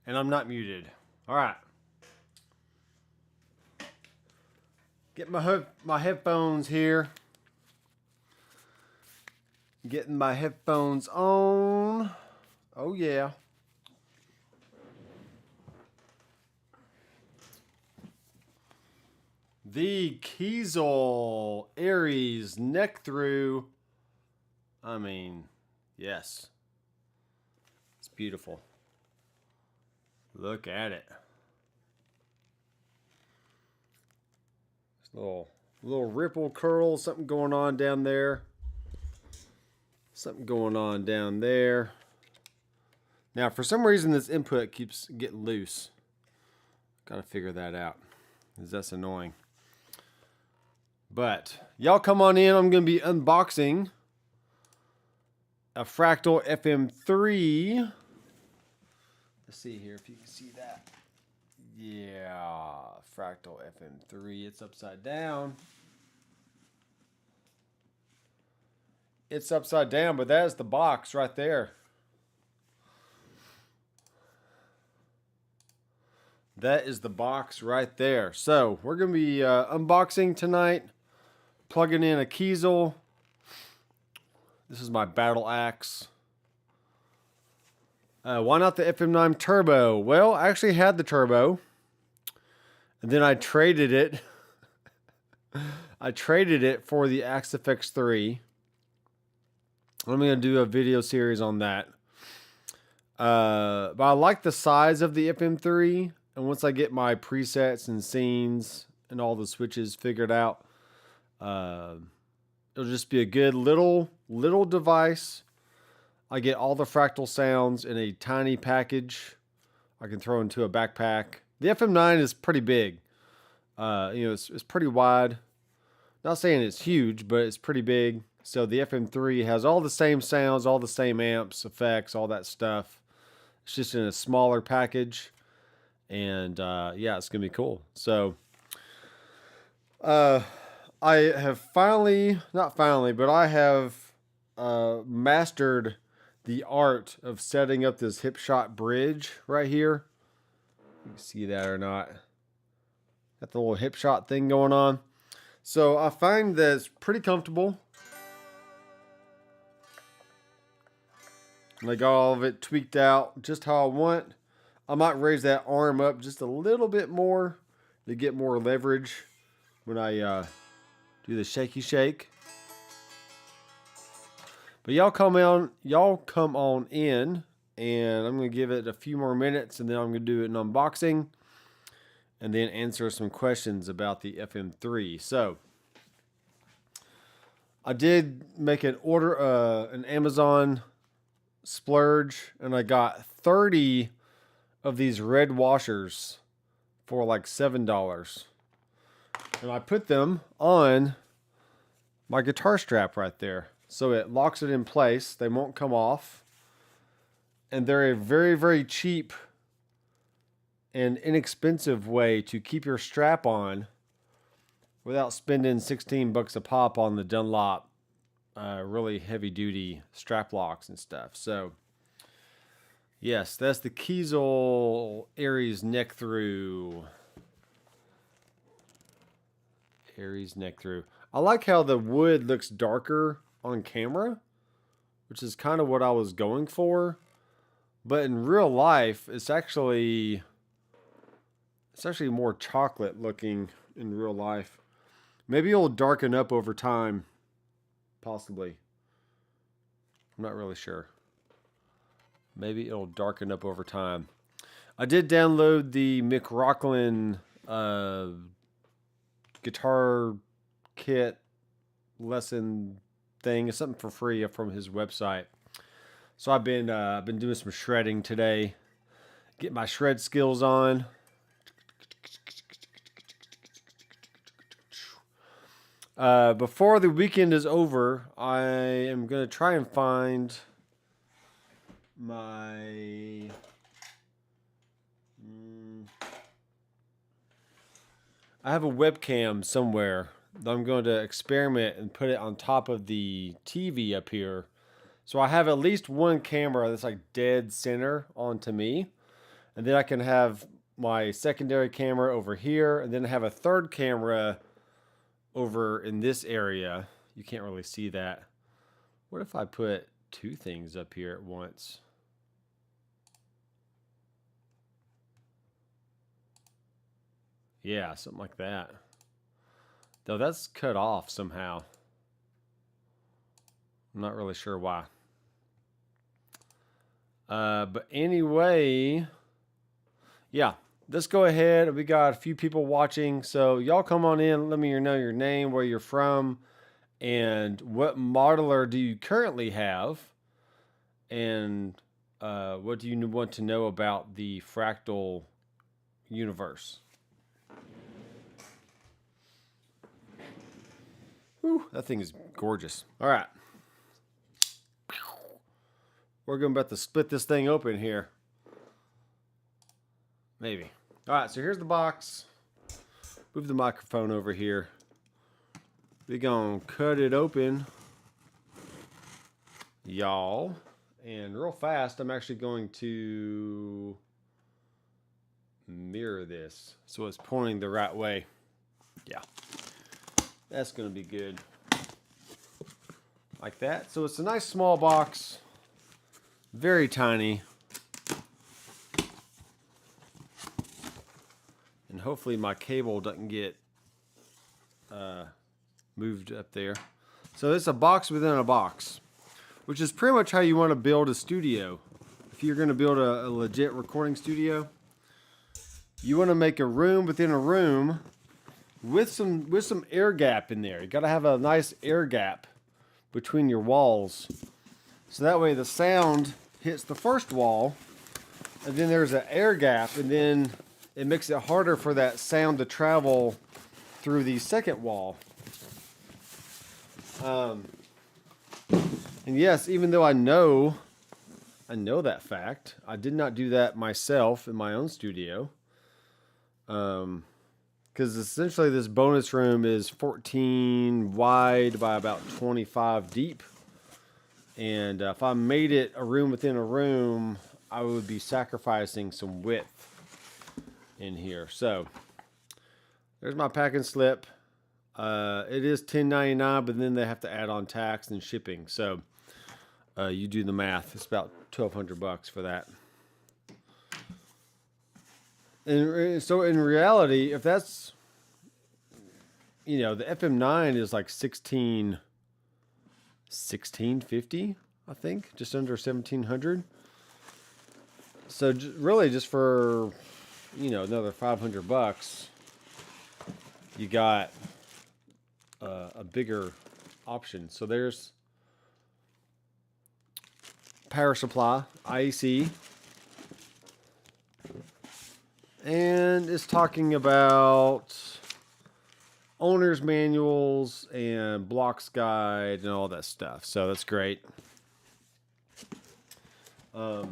And I'm not muted. All right. Get my headphones here. Getting my headphones on. Oh yeah. The Kiesel Aries neck through. I mean, yes. It's beautiful. Look at it. Little ripple curl, something going on down there. Something going on down there. Now, for some reason, this input keeps getting loose. Gotta figure that out, because that's annoying. But y'all come on in. I'm gonna be unboxing a Fractal FM3. Let's see here if you can see that. Yeah, Fractal FM3. It's upside down. It's upside down, but that is the box right there. That is the box right there. So we're going to be unboxing tonight, plugging in a Kiesel. This is my battle axe. Why not the FM9 Turbo? Well, I actually had the Turbo, and then I traded it. I traded it for the Axe FX3. I'm going to do a video series on that. But I like the size of the FM3, and once I get my presets and scenes and all the switches figured out, it'll just be a good little device. I get all the Fractal sounds in a tiny package. I can throw into a backpack. The FM9 is pretty big. It's pretty wide. Not saying it's huge, but it's pretty big. So the FM3 has all the same sounds, all the same amps, effects, all that stuff. It's just in a smaller package. And yeah, it's going to be cool. So I have I have mastered the art of setting up this hip shot bridge right here. You can see that or not. Got the little hip shot thing going on. So I find that it's pretty comfortable. And I got all of it tweaked out just how I want. I might raise that arm up just a little bit more to get more leverage when I do the shaky shake. But y'all come on in, and I'm going to give it a few more minutes, and then I'm going to do an unboxing, and then answer some questions about the FM3. So, I did make an order, an Amazon splurge, and I got 30 of these red washers for like $7. And I put them on my guitar strap right there. So it locks it in place. They won't come off. And they're a very, very cheap and inexpensive way to keep your strap on without spending $16 a pop on the Dunlop really heavy duty strap locks and stuff. So yes, that's the Kiesel Aries neck through. Aries neck through. I like how the wood looks darker on camera, which is kind of what I was going for, but in real life it's actually more chocolate looking in real life. Maybe it'll darken up over time, possibly. I'm not really sure. Maybe it'll darken up over time. I did download the Mick Rocklin guitar kit lesson thing. It's something for free from his website. So I've been doing some shredding today. Get my shred skills on. Before the weekend is over, I am going to try and find my I have a webcam somewhere that I'm going to experiment and put it on top of the TV up here. So I have at least one camera that's like dead center onto me. And then I can have my secondary camera over here, and then have a third camera over in this area. You can't really see that. What if I put two things up here at once? Yeah, something like that. Though that's cut off somehow. I'm not really sure why. But anyway, yeah, let's go ahead. We got a few people watching. So y'all come on in. Let me know your name, where you're from, and what modeler do you currently have, and what do you want to know about the Fractal universe. Whew, that thing is gorgeous. All right. We're going about to split this thing open here. Maybe. All right, so here's the box. Move the microphone over here. We're going to cut it open, y'all. And real fast, I'm actually going to mirror this so it's pointing the right way. Yeah. That's going to be good. Like that. So it's a nice small box. Very tiny. And hopefully my cable doesn't get moved up there. So it's a box within a box, which is pretty much how you want to build a studio. If you're going to build a legit recording studio, you want to make a room within a room with some air gap in there. You got to have a nice air gap between your walls. So that way the sound hits the first wall, and then there's an air gap, and then it makes it harder for that sound to travel through the second wall. And yes, even though I know that fact, I did not do that myself in my own studio. Because essentially this bonus room is 14 wide by about 25 deep. And if I made it a room within a room, I would be sacrificing some width in here. So there's my packing slip. It is $10.99, but then they have to add on tax and shipping. So you do the math. It's about $1,200 for that. And so in reality, if that's, the FM9 is like $1650, I think, just under $1,700. So really just for, another $500, you got a bigger option. So there's power supply, IEC. And it's talking about owner's manuals and blocks guide and all that stuff. So that's great. All right,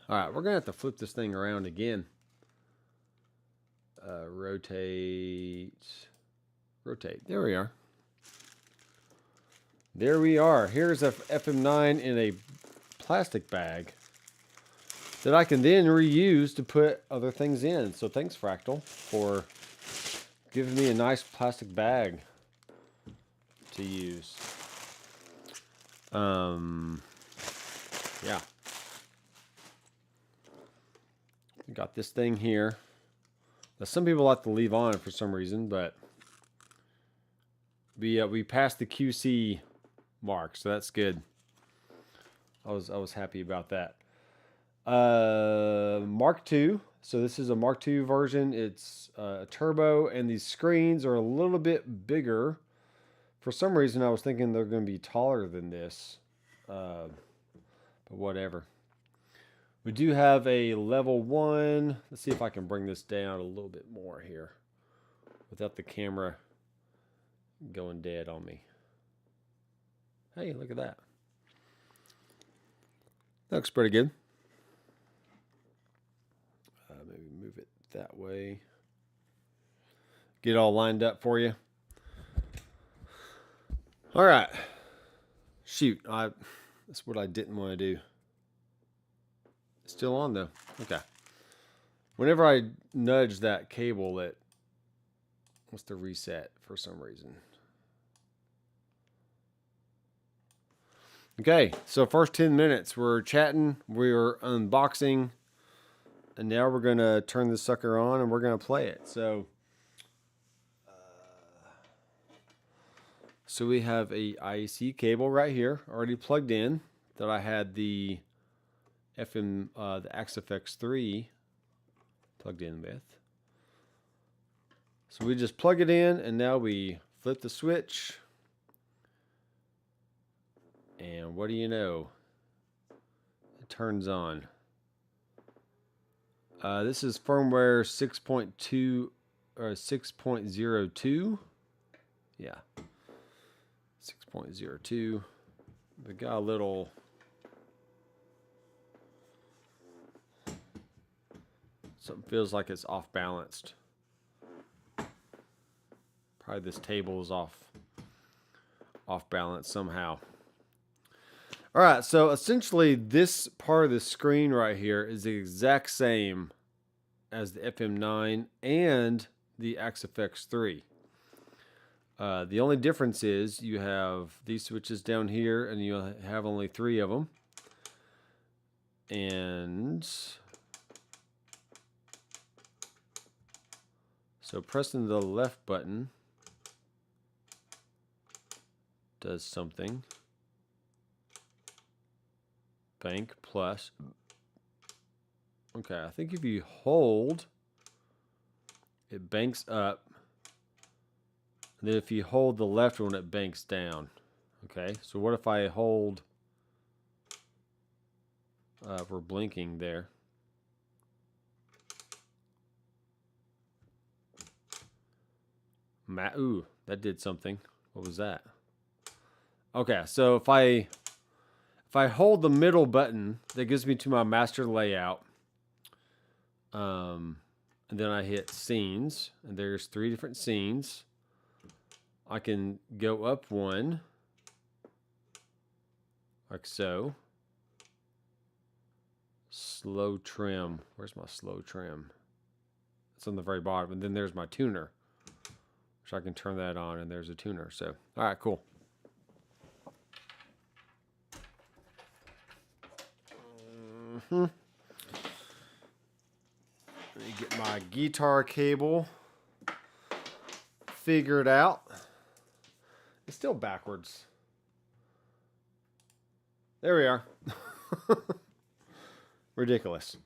we're gonna have to flip this thing around again. Rotate. There we are. There we are. Here's a FM9 in a plastic bag that I can then reuse to put other things in. So thanks, Fractal, for giving me a nice plastic bag to use. Yeah. We got this thing here. Now, some people like to leave on for some reason, but we passed the QC mark, so that's good. I was happy about that. Mark II. So this is a Mark II version. It's a turbo, and these screens are a little bit bigger. For some reason, I was thinking they're going to be taller than this, but whatever. We do have a level 1. Let's see if I can bring this down a little bit more here without the camera going dead on me. Hey, look at that. That looks pretty good. Maybe move it that way. Get it all lined up for you. All right. Shoot, that's what I didn't want to do. It's still on though. Okay. Whenever I nudge that cable, it wants to reset for some reason. Okay, so first 10 minutes, we're chatting, we're unboxing, and now we're going to turn this sucker on and we're going to play it. So we have a IEC cable right here, already plugged in, that I had the the MKII plugged in with. So we just plug it in, and now we flip the switch. And what do you know? It turns on. This is firmware 6.2 or 6.02. Yeah. 6.02. We got a little something feels like it's off balanced. Probably this table is off balance somehow. All right, so essentially this part of the screen right here is the exact same as the FM9 and the XFX3. The only difference is you have these switches down here, and you have only 3 of them. And so pressing the left button does something. Bank plus. Okay, I think if you hold, it banks up. And then if you hold the left one, it banks down. Okay, so what if I hold, we're blinking there. Ooh, that did something. What was that? Okay, so if I hold the middle button, that gives me to my master layout. And then I hit scenes, and there's 3 different scenes. I can go up one, like so. Slow trim. Where's my slow trim? It's on the very bottom. And then there's my tuner, which I can turn that on, and there's a tuner. So, all right, cool. Let me get my guitar cable figured out. It's still backwards. There we are. Ridiculous.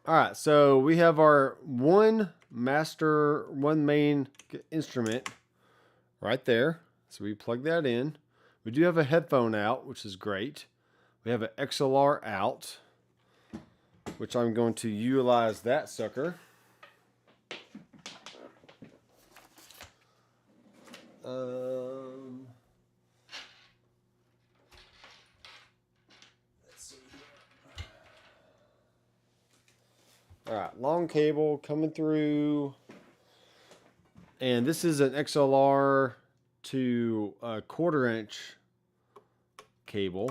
All right, so we have our one main instrument right there. So we plug that in. We do have a headphone out, which is great. We have an XLR out, which I'm going to utilize that sucker. Let's see. All right, long cable coming through. And this is an XLR to a 1/4 inch cable.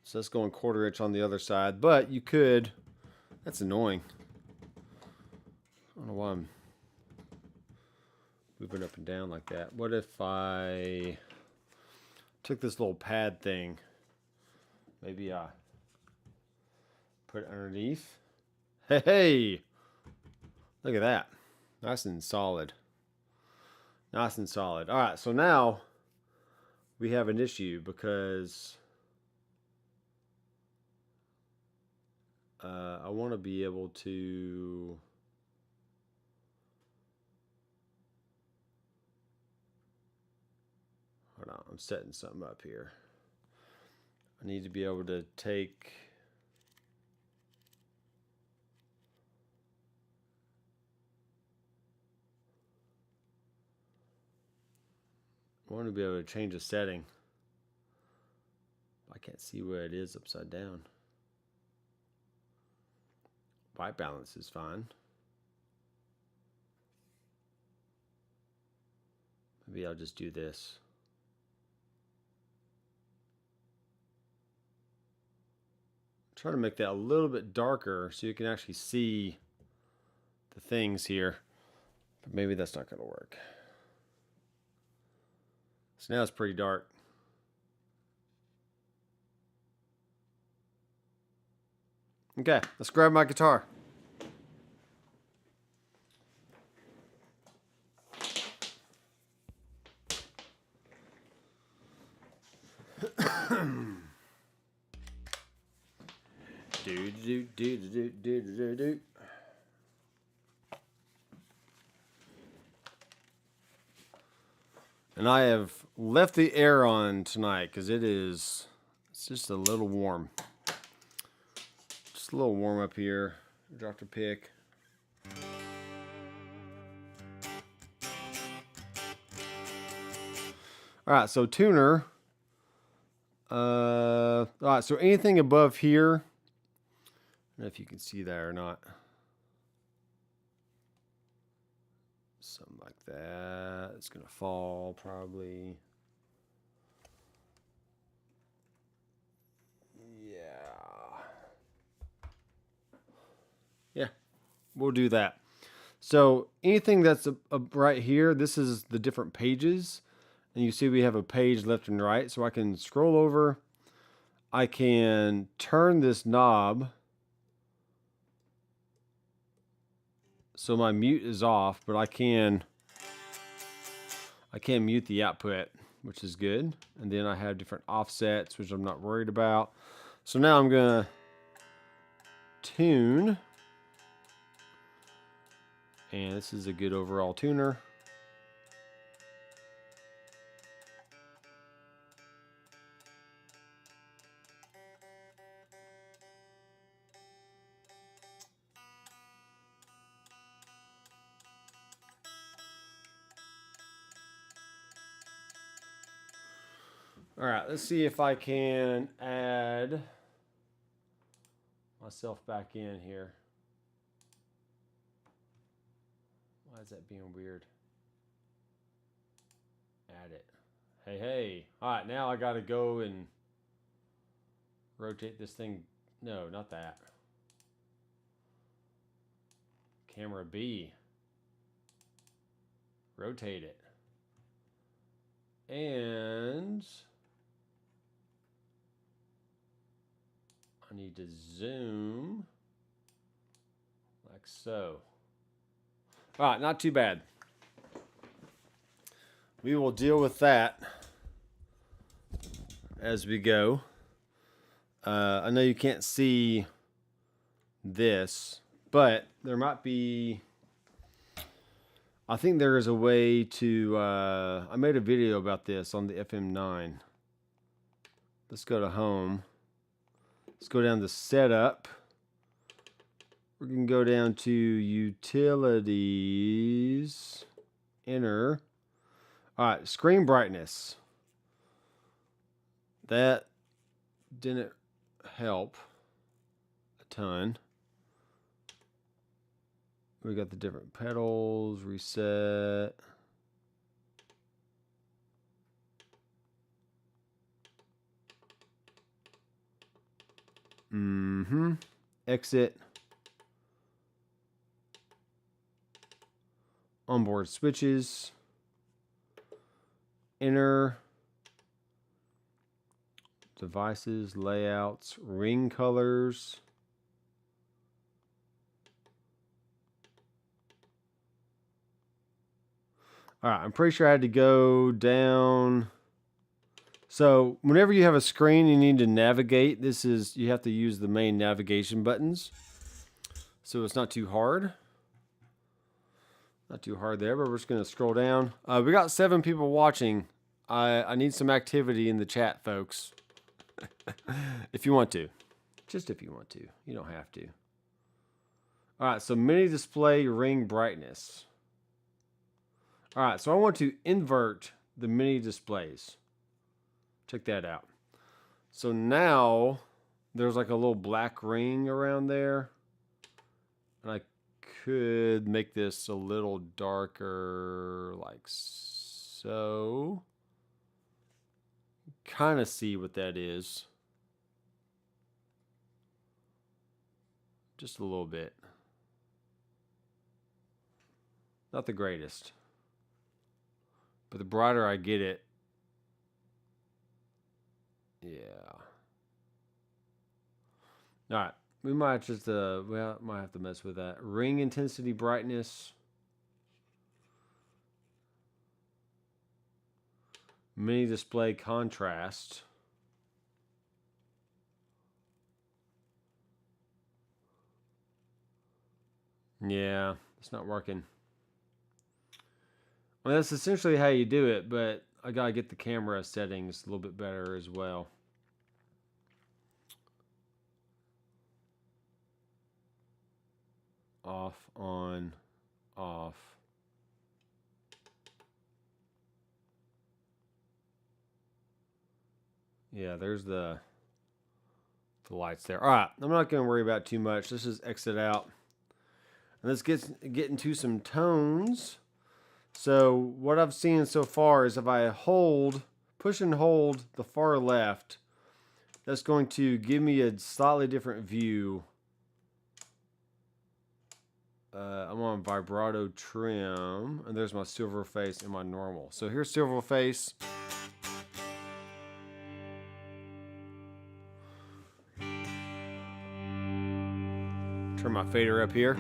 So that's going 1/4 inch on the other side, but you could, that's annoying. I don't know why I'm moving up and down like that. What if I took this little pad thing, maybe I put it underneath? Hey, look at that. Nice and solid. Nice and solid. All right, so now we have an issue because I want to be able to hold on, I'm setting something up here. I need to be able to take I want to be able to change a setting. I can't see where it is upside down. White balance is fine. Maybe I'll just do this. Try to make that a little bit darker so you can actually see the things here. But maybe that's not going to work. So now it's pretty dark. Okay, let's grab my guitar. Do. And I have left the air on tonight because it's just a little warm. Just a little warm up here. Dropped a pick. All right, so tuner. All right, so anything above here, I don't know if you can see that or not. Something like that. It's going to fall probably. Yeah, we'll do that. So anything that's right here, this is the different pages. And you see we have a page left and right. So I can scroll over. I can turn this knob so my mute is off, but I can mute the output, which is good. And then I have different offsets, which I'm not worried about. So now I'm going to tune. And this is a good overall tuner. All right, let's see if I can add myself back in here. Why is that being weird? Add it. Hey. All right, now I got to go and rotate this thing. No, not that. Camera B. Rotate it. And I need to zoom like so. All right, not too bad. We will deal with that as we go. I know you can't see this, but there might be, I think there is a way to, I made a video about this on the FM9. Let's go to home. Let's go down to setup. We're going to go down to utilities, enter. All right, screen brightness. That didn't help a ton. We got the different pedals, reset. Exit. Onboard switches. Enter. Devices, layouts, ring colors. All right, I'm pretty sure I had to go down. So whenever you have a screen, you need to navigate. You have to use the main navigation buttons. So it's not too hard. Not too hard there, but we're just going to scroll down. We got 7 people watching. I need some activity in the chat, folks. If you want to. Just if you want to. You don't have to. All right, so mini display ring brightness. All right, so I want to invert the mini displays. Check that out. So now there's like a little black ring around there. And I could make this a little darker like so. Kind of see what that is. just a little bit. Not the greatest. But the brighter I get it, yeah. All right, we might just might have to mess with that. Ring intensity, brightness, mini display contrast. Yeah, it's not working. Well, that's essentially how you do it, but I gotta get the camera settings a little bit better as well. Off, on, off. Yeah, there's the lights there. All right, I'm not going to worry about too much. Let's just exit out. And let's get into some tones. So what I've seen so far is if I push and hold the far left, that's going to give me a slightly different view. I'm on vibrato trim, and there's my silver face and my normal. So here's silver face. Turn my fader up here.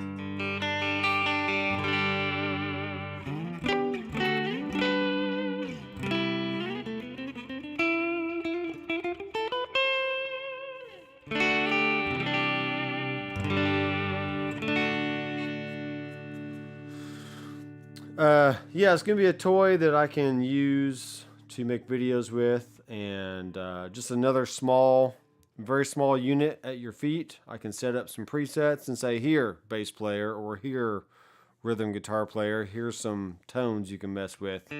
Yeah, it's going to be a toy that I can use to make videos with, and just another very small unit at your feet. I can set up some presets and say, here, bass player, or here, rhythm guitar player, here's some tones you can mess with. So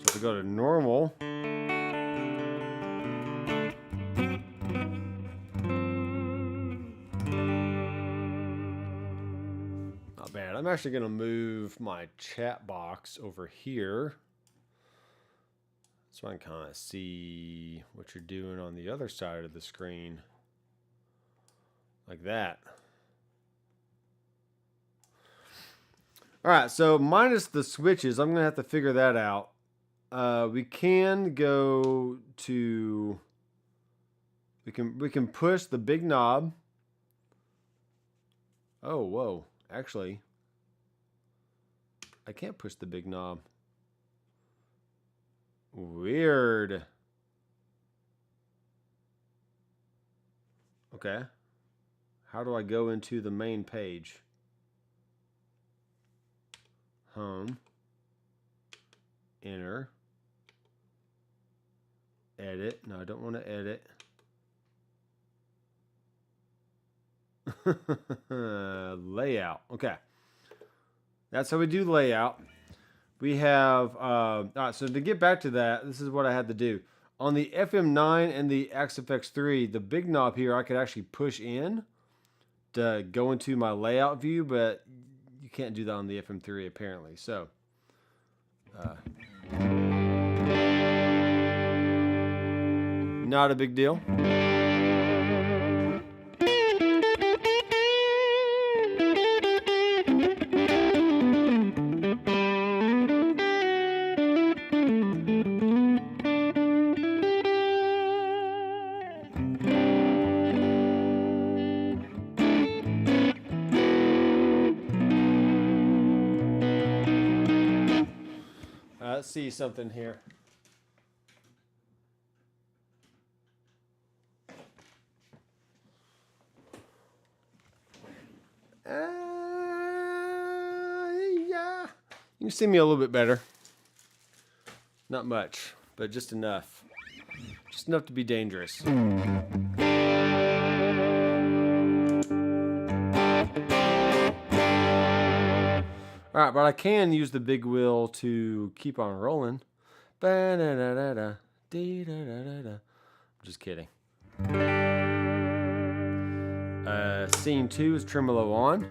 if we go to normal, bad. I'm actually going to move my chat box over here so I can kind of see what you're doing on the other side of the screen. Like that. Alright, so minus the switches, I'm going to have to figure that out. We can go to... We can push the big knob. Oh, whoa. Actually, I can't push the big knob. Weird. Okay. How do I go into the main page? Home. Enter. Edit. No, I don't want to edit. Layout. Okay. That's how we do layout. We have, all right, so to get back to that, this is what I had to do. On the FM9 and the XFX3, the big knob here, I could actually push in to go into my layout view, but you can't do that on the FM3 apparently. So, not a big deal. Let's see something here. Yeah. You can see me a little bit better. Not much, but just enough. Just enough to be dangerous. All right, but I can use the big wheel to keep on rolling. I'm just kidding. Scene 2 is tremolo on.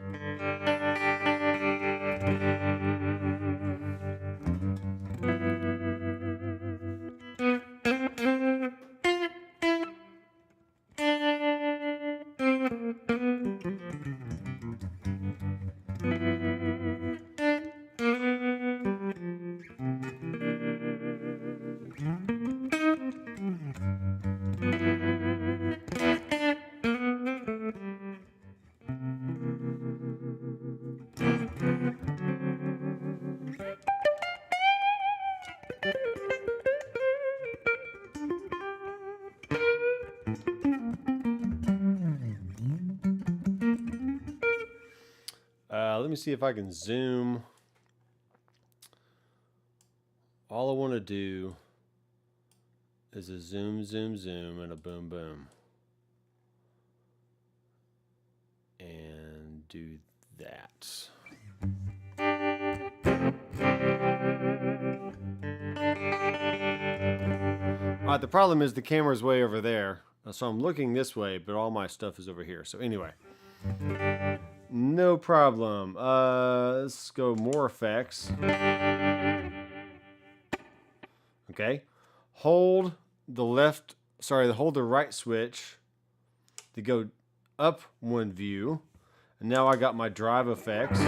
Let me see if I can zoom. All I want to do is a zoom, zoom, zoom, and a boom, boom. And do that. All right, the problem is the camera's way over there. So I'm looking this way, but all my stuff is over here. So anyway. No problem. Let's go more effects. Okay. Hold the right switch to go up one view. And now I got my drive effects.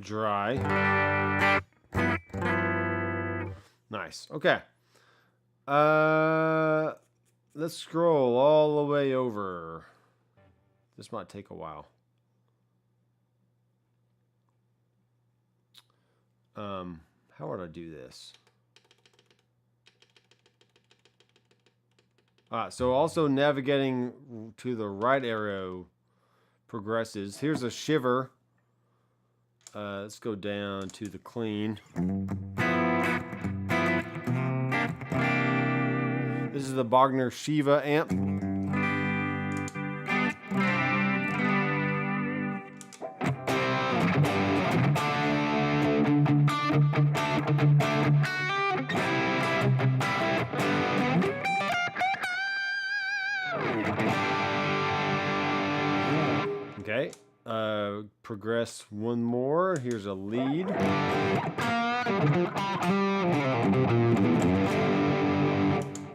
Dry. Nice. Okay. Let's scroll all the way over. This might take a while. How would I do this? So also navigating to the right arrow progresses. Here's a shiver. Let's go down to the clean. This is the Bogner Shiva amp. Okay. Progress one more. Here's a lead.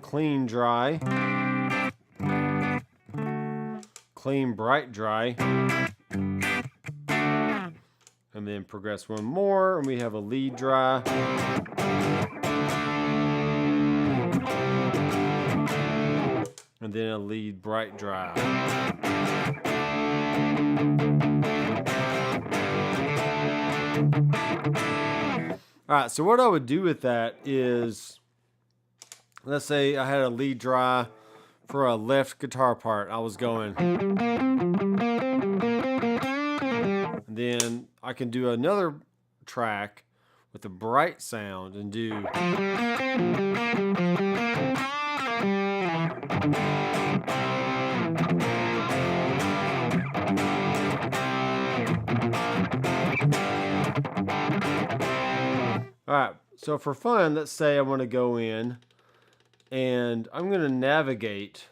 Clean, dry. Clean, bright, dry. And then progress one more, and we have a lead, dry. And then a lead, bright, dry. All right, so what I would do with that is, let's say I had a lead dry for a left guitar part. I was going. And then I can do another track with a bright sound and do. All right, so for fun, let's say I want to go in and I'm going to navigate.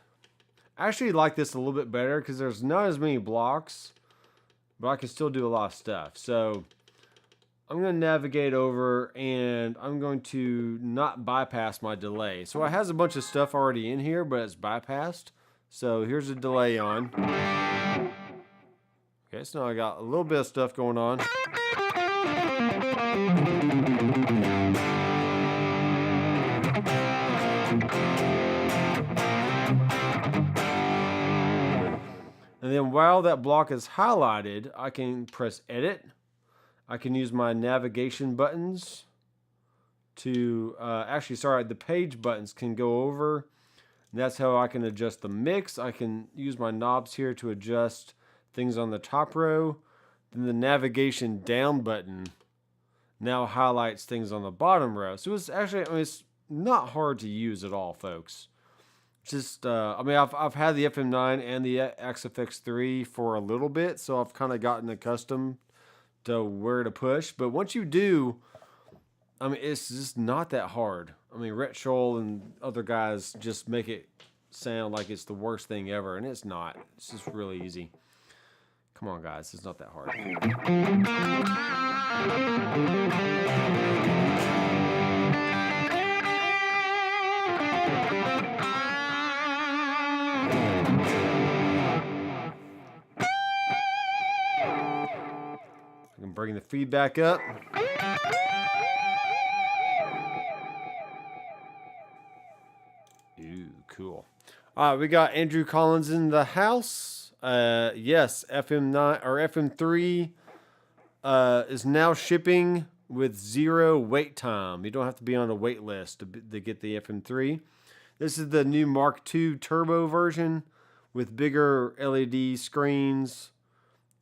I actually like this a little bit better because there's not as many blocks, but I can still do a lot of stuff. So I'm going to navigate over and I'm going to not bypass my delay. So it has a bunch of stuff already in here, but it's bypassed. So here's a delay on. Okay, so now I got a little bit of stuff going on. And then while that block is highlighted, I can press edit. I can use my navigation buttons to, the page buttons can go over. And that's how I can adjust the mix. I can use my knobs here to adjust things on the top row. Then the navigation down button now highlights things on the bottom row. So it's actually, it's not hard to use at all, folks. Just, I've had the FM9 and the XFX3 for a little bit, so I've kind of gotten accustomed to where to push. But once you do, it's just not that hard. Rhett Scholl and other guys just make it sound like it's the worst thing ever, and it's not. It's just really easy. Come on, guys. It's not that hard. I can bring the feedback up. Ooh, cool. All right, we got Andrew Collins in the house. Yes, FM9 or FM3 is now shipping with 0 wait time. You don't have to be on a wait list to get the FM3. This is the new Mark II turbo version with bigger LED screens.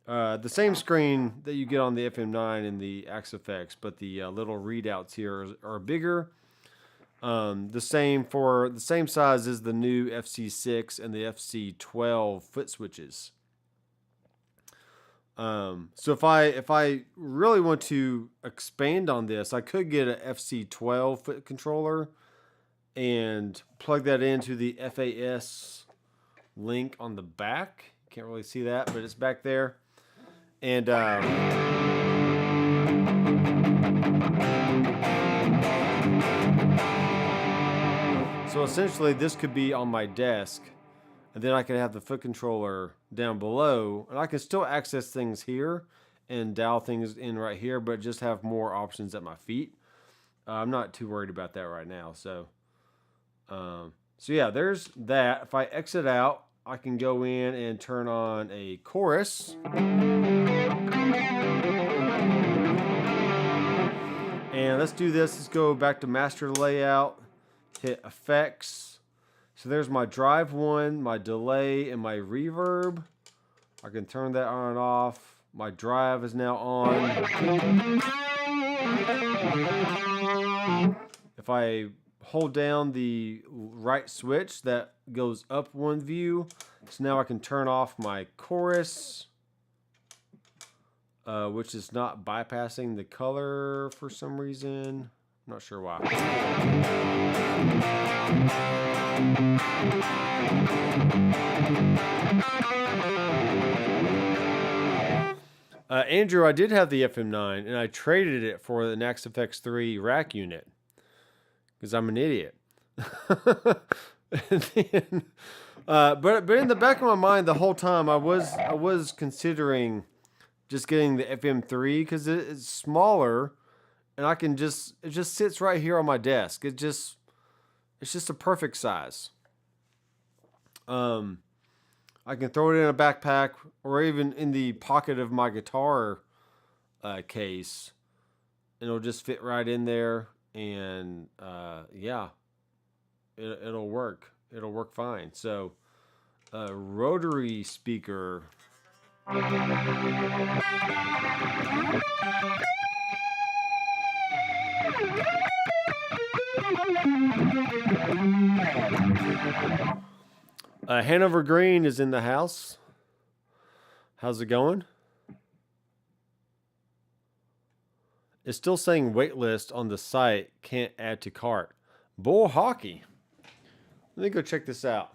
The same screen that you get on the FM9 and the Axe-Fx, but the little readouts here are bigger. The same size as the new FC6 and the FC12 foot switches. So if I really want to expand on this, I could get an FC12 foot controller and plug that into the FAS link on the back. Can't really see that, but it's back there. And so essentially this could be on my desk, and then I could have the foot controller down below, and I can still access things here and dial things in right here, but just have more options at my feet. I'm not too worried about that right now. So yeah, there's that. If I exit out, I can go in and turn on a chorus. And let's do this. Let's go back to master layout, hit effects. So there's my drive 1, my delay, and my reverb. I can turn that on and off. My drive is now on. If I hold down the right switch, that goes up one view. So now I can turn off my chorus, which is not bypassing the color for some reason. I'm not sure why. Andrew, I did have the FM9, and I traded it for the Axe-Fx3 rack unit because I'm an idiot. And then, but in the back of my mind the whole time, I was considering just getting the FM3 because it's smaller, and it just sits right here on my desk. It's just a perfect size. I can throw it in a backpack or even in the pocket of my guitar case, and it'll just fit right in there. And yeah, it'll work. It'll work fine. So, rotary speaker. Hanover Green is in the house. How's it going? It's still saying waitlist on the site. Can't add to cart. Bull hockey. Let me go check this out.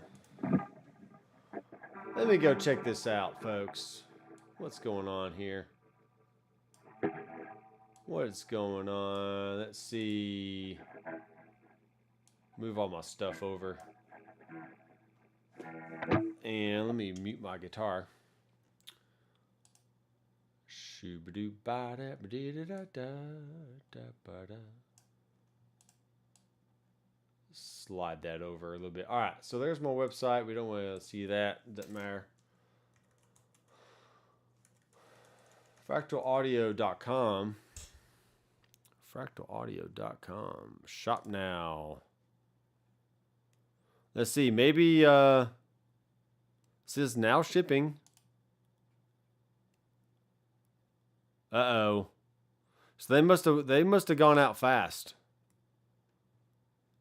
Let me go check this out, folks. What's going on here? What is going on? Let's see. Move all my stuff over. And let me mute my guitar. Slide that over a little bit. All right, so there's my website. We don't want to see that. Doesn't matter. Fractalaudio.com. Fractalaudio.com. Shop now. Let's see. Maybe this is now shipping. Uh-oh. So they must have gone out fast.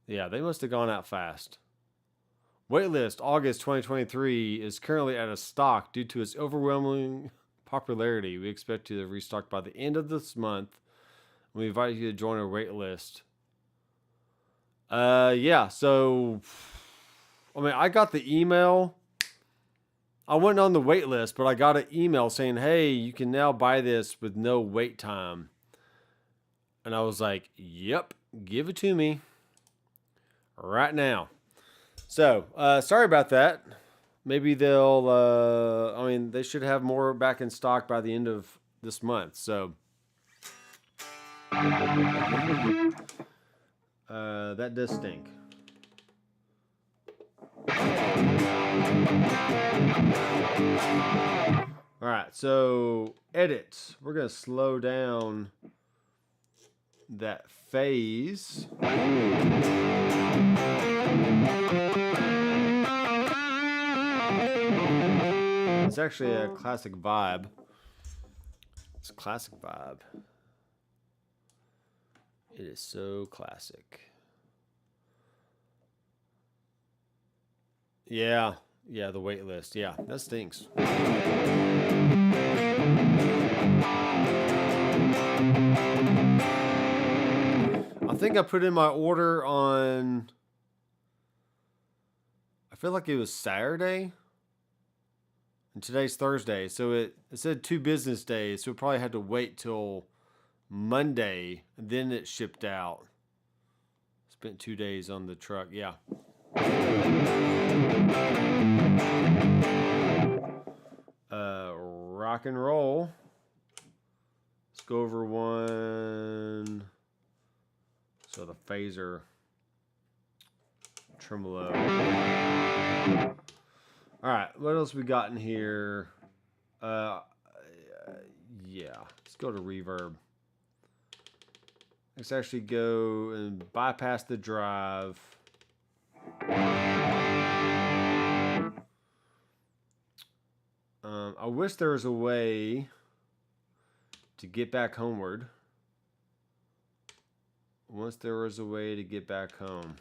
Yeah, they must have gone out fast. Waitlist August 2023 is currently out of stock due to its overwhelming popularity. We expect to restock by the end of this month. We invite you to join our waitlist. Yeah, so I mean, I got the email I went on the wait list, but I got an email saying, hey, you can now buy this with no wait time. And I was like, yep, give it to me right now. So, sorry about that. Maybe they'll, I mean, they should have more back in stock by the end of this month. So, that does stink. All right, so edit. We're going to slow down that phase. It's actually a classic vibe. It's a classic vibe. It is so classic. Yeah, the wait list. Yeah, that stinks. I think I put in my order on, I feel like it was Saturday. And today's Thursday. So it said 2 business days. So it probably had to wait till Monday. And then it shipped out. Spent 2 days on the truck. Yeah. Rock and roll. Let's go over one. So the phaser tremolo. All right, what else we got in here? Yeah, let's go to reverb. Let's actually go and bypass the drive. I wish there was a way to get back homeward. Once there was a way to get back home.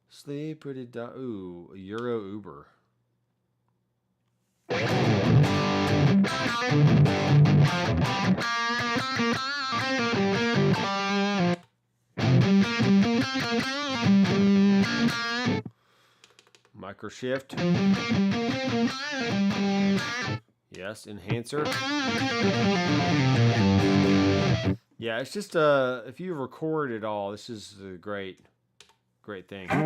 Sleep pretty ooh, a Euro Uber. Micro shift. Yes, enhancer. Yeah, it's just if you record it all, this is a great thing. All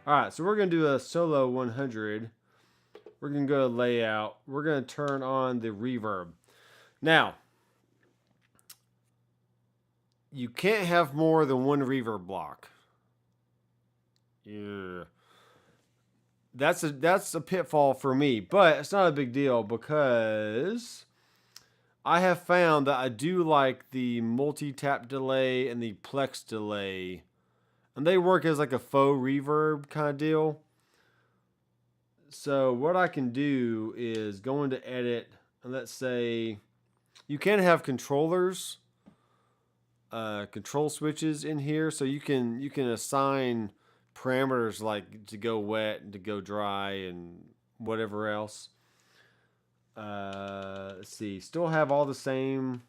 right, so we're gonna do a solo 100. We're gonna go to layout. We're gonna turn on the reverb. Now, you can't have more than one reverb block. Yeah. That's a pitfall for me, but it's not a big deal because I have found that I do like the multi-tap delay and the plex delay. And they work as like a faux reverb kind of deal. So what I can do is go into edit and let's say you can have controllers, control switches in here. So you can assign parameters like to go wet and to go dry and whatever else. Let's see, still have all the same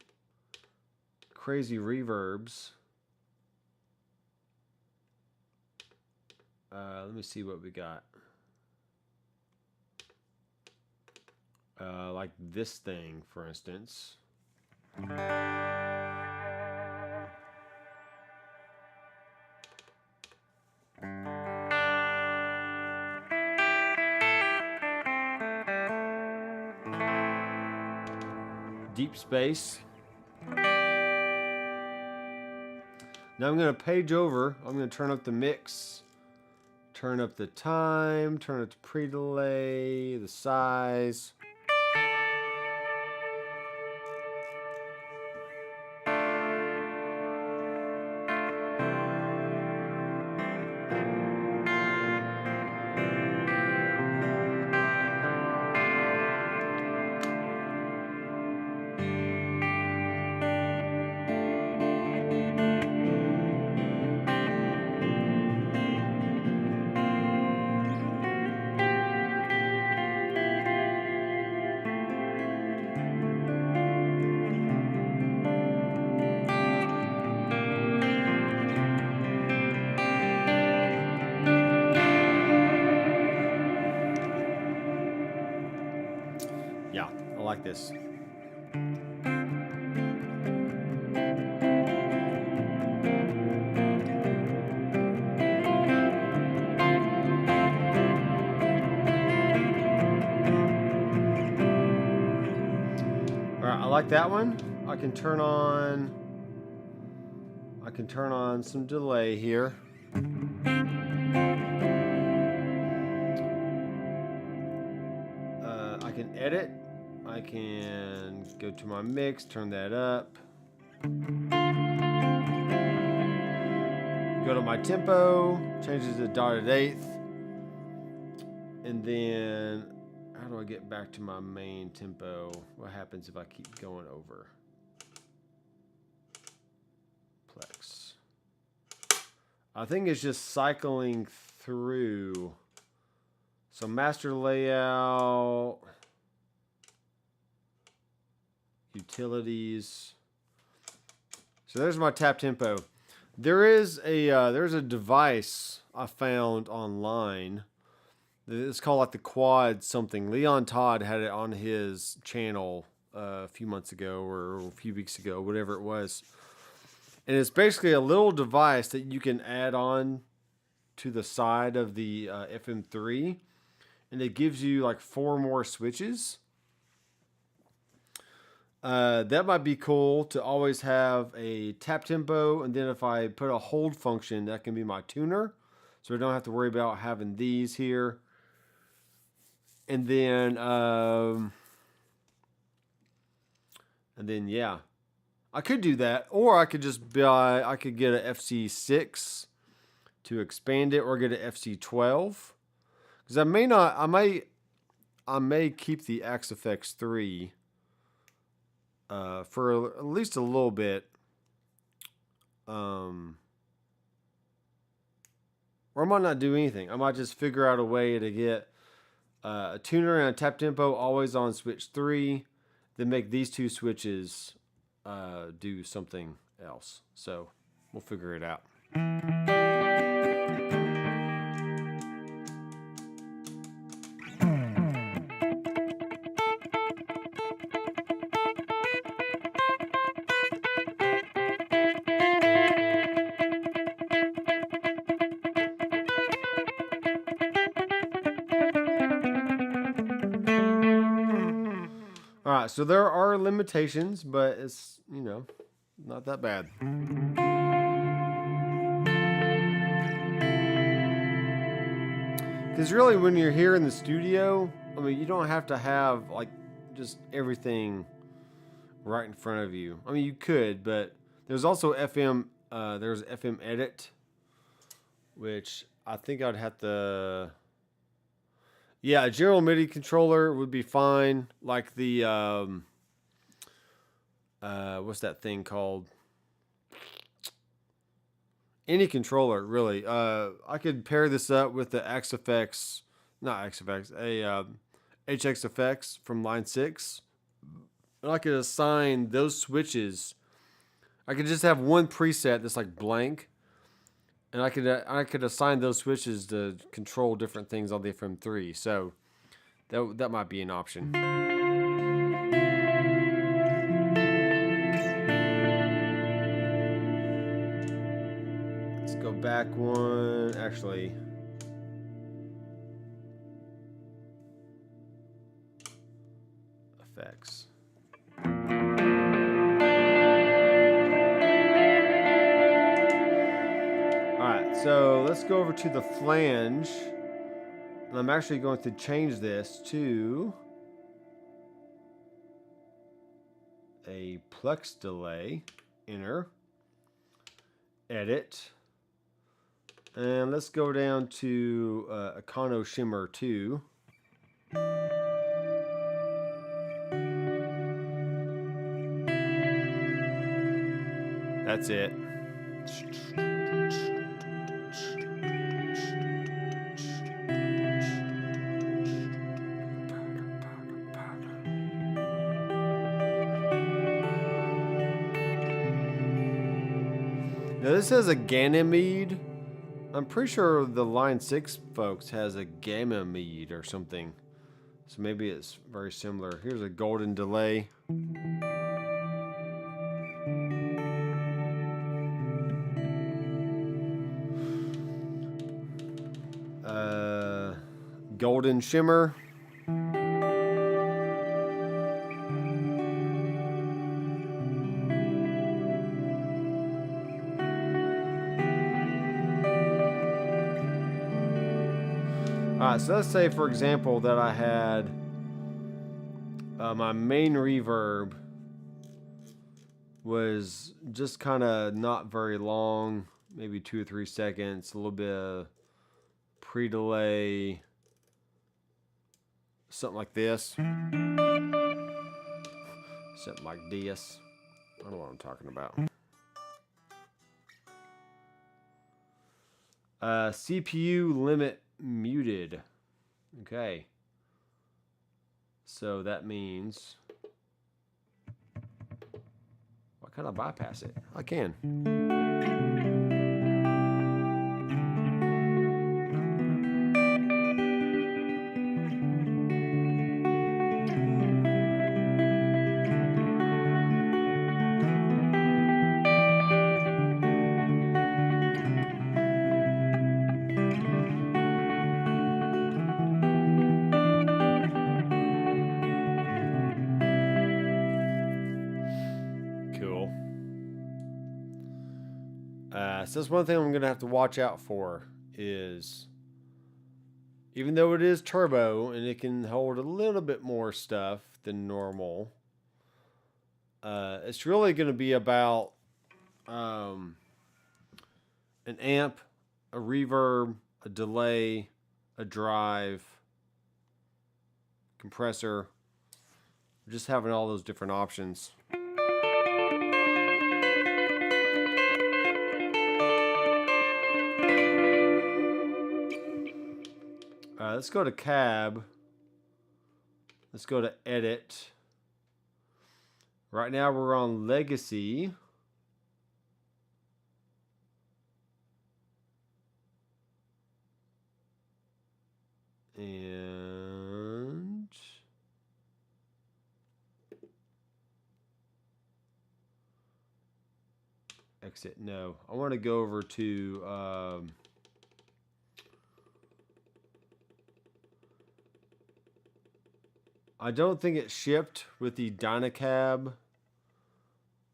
crazy reverbs. Let me see what we got. Like this thing, for instance. Deep space. Now I'm going to page over. I'm going to turn up the mix, turn up the time, turn up the pre-delay, the size. Yeah, I like this. Alright, I like that one. I can turn on some delay here. I can edit. I can go to my mix, turn that up. Go to my tempo, change it to dotted eighth. And then, how do I get back to my main tempo? What happens if I keep going over? Plex. I think it's just cycling through. So master layout, utilities. So there's my tap tempo. There's a device I found online. It's called like the Quad something. Leon Todd had it on his channel a few months ago or a few weeks ago, whatever it was. And it's basically a little device that you can add on to the side of the FM3. And it gives you like 4 more switches. That might be cool to always have a tap tempo. And then if I put a hold function, that can be my tuner. So I don't have to worry about having these here. And then yeah, I could do that, or I could just buy. I could get an FC6 to expand it, or get an FC12. Because I may keep the XFX3 for at least a little bit. Or I might not do anything. I might just figure out a way to get a tuner and a tap tempo always on switch 3, then make these 2 switches do something else. So we'll figure it out. Alright, so there are limitations, but it's, you know, not that bad. Because really, when you're here in the studio, I mean, you don't have to have, like, just everything right in front of you. I mean, you could, but there's also FM, there's FM Edit, which I think I'd have to... Yeah, a general MIDI controller would be fine. Like the, what's that thing called? Any controller, really. I could pair this up with the XFX, not XFX, HXFX from line 6. And I could assign those switches. I could just have one preset that's like blank. And I could assign those switches to control different things on the FM3. So that might be an option. Let's go back one. Actually, effects. So let's go over to the flange, and I'm actually going to change this to a plex delay, enter, edit, and let's go down to Econo Shimmer 2. That's it. Now this has a Ganymede. I'm pretty sure the line 6 folks has a Gamma Mead or something. So maybe it's very similar. Here's a golden delay. Golden shimmer. Alright, so let's say, for example, that I had my main reverb was just kind of not very long, maybe 2 or 3 seconds, a little bit of pre-delay, something like this. Something like this. I don't know what I'm talking about. CPU limit muted. Okay. So that means, why can't I bypass it? I can. So that's one thing I'm going to have to watch out for is, even though it is turbo and it can hold a little bit more stuff than normal, it's really going to be about an amp, a reverb, a delay, a drive, compressor, just having all those different options. Let's go to cab. Let's go to edit. Right now we're on legacy. And exit. No, I want to go over to I don't think it shipped with the Dynacab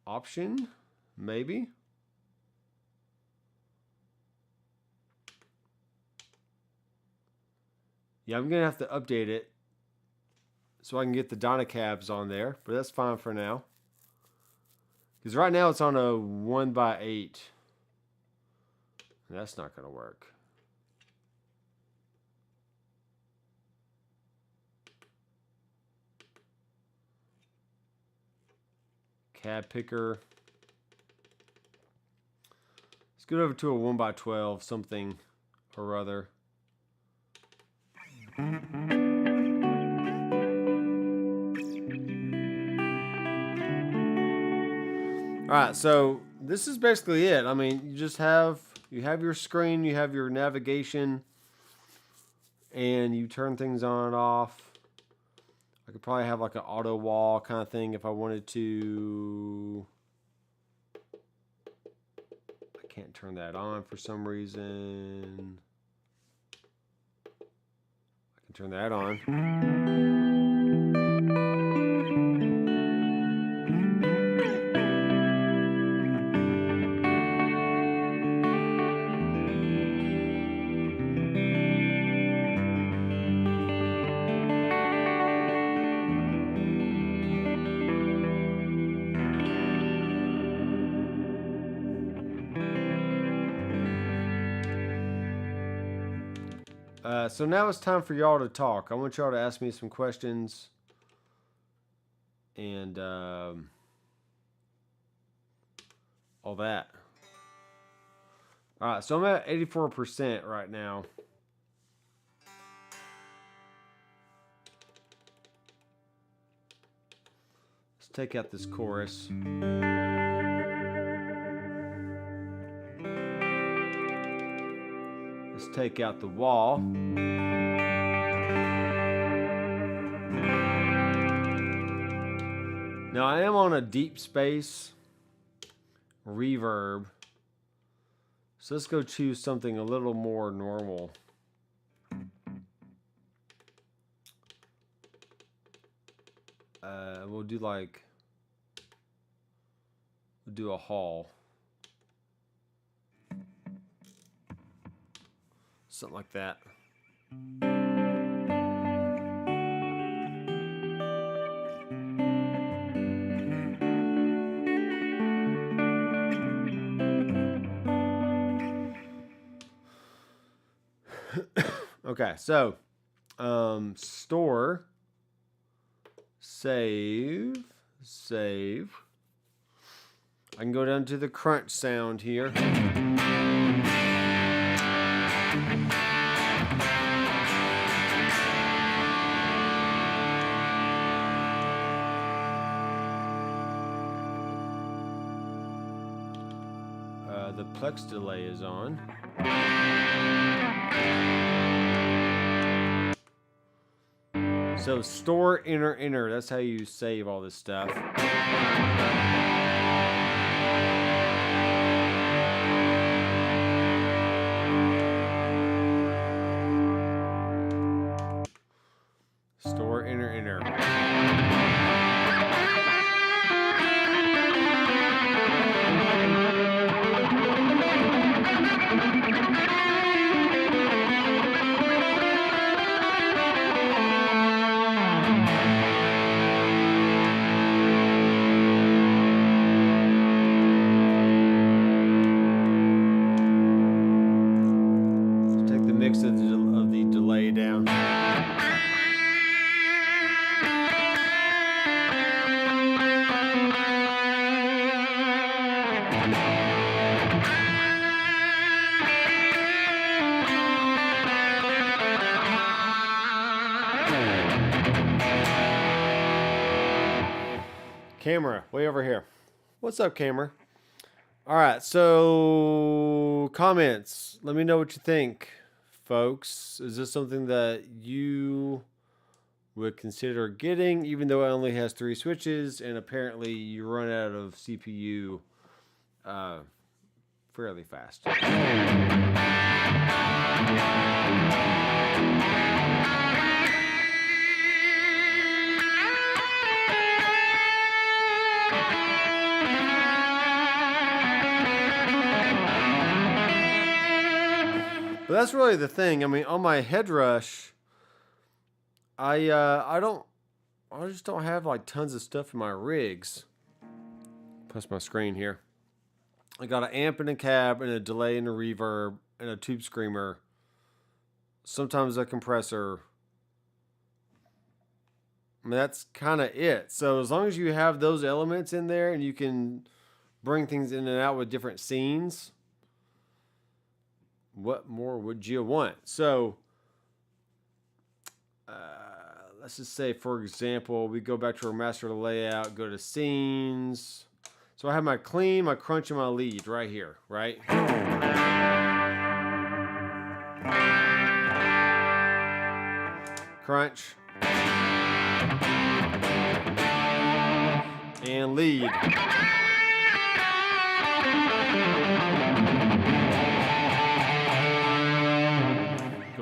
option. Maybe. Yeah, I'm going to have to update it so I can get the Dynacabs on there, but that's fine for now. Because right now it's on a 1x8. That's not going to work. Cab picker. Let's go over to a 1x12, something or other. Alright, so this is basically it. I mean, you just have your screen, you have your navigation, and you turn things on and off. I could probably have like an auto wall kind of thing if I wanted to. I can't turn that on for some reason. I can turn that on. So now it's time for y'all to talk. I want y'all to ask me some questions. And all that. Alright, so I'm at 84% right now. Let's take out this chorus. Let's take out the wall. Now I am on a deep space reverb. So let's go choose something a little more normal. We'll do a hall. Something like that. Okay, so store, save. I can go down to the crunch sound here. The plex delay is on. So store, enter. That's how you save all this stuff. Store, enter. Of the delay down. Camera, way over here. What's up, camera? All right, so comments. Let me know what you think, folks. Is this something that you would consider getting, even though it only has 3 switches and apparently you run out of CPU fairly fast? But that's really the thing. I mean, on my head rush, I just don't have like tons of stuff in my rigs. Plus my screen here. I got an amp and a cab and a delay and a reverb and a tube screamer. Sometimes a compressor. I mean, that's kind of it. So as long as you have those elements in there and you can bring things in and out with different scenes, what more would you want? So let's just say, for example, we go back to our master layout, go to scenes. So I have my clean, my crunch, and my lead right here, right? Crunch. And lead.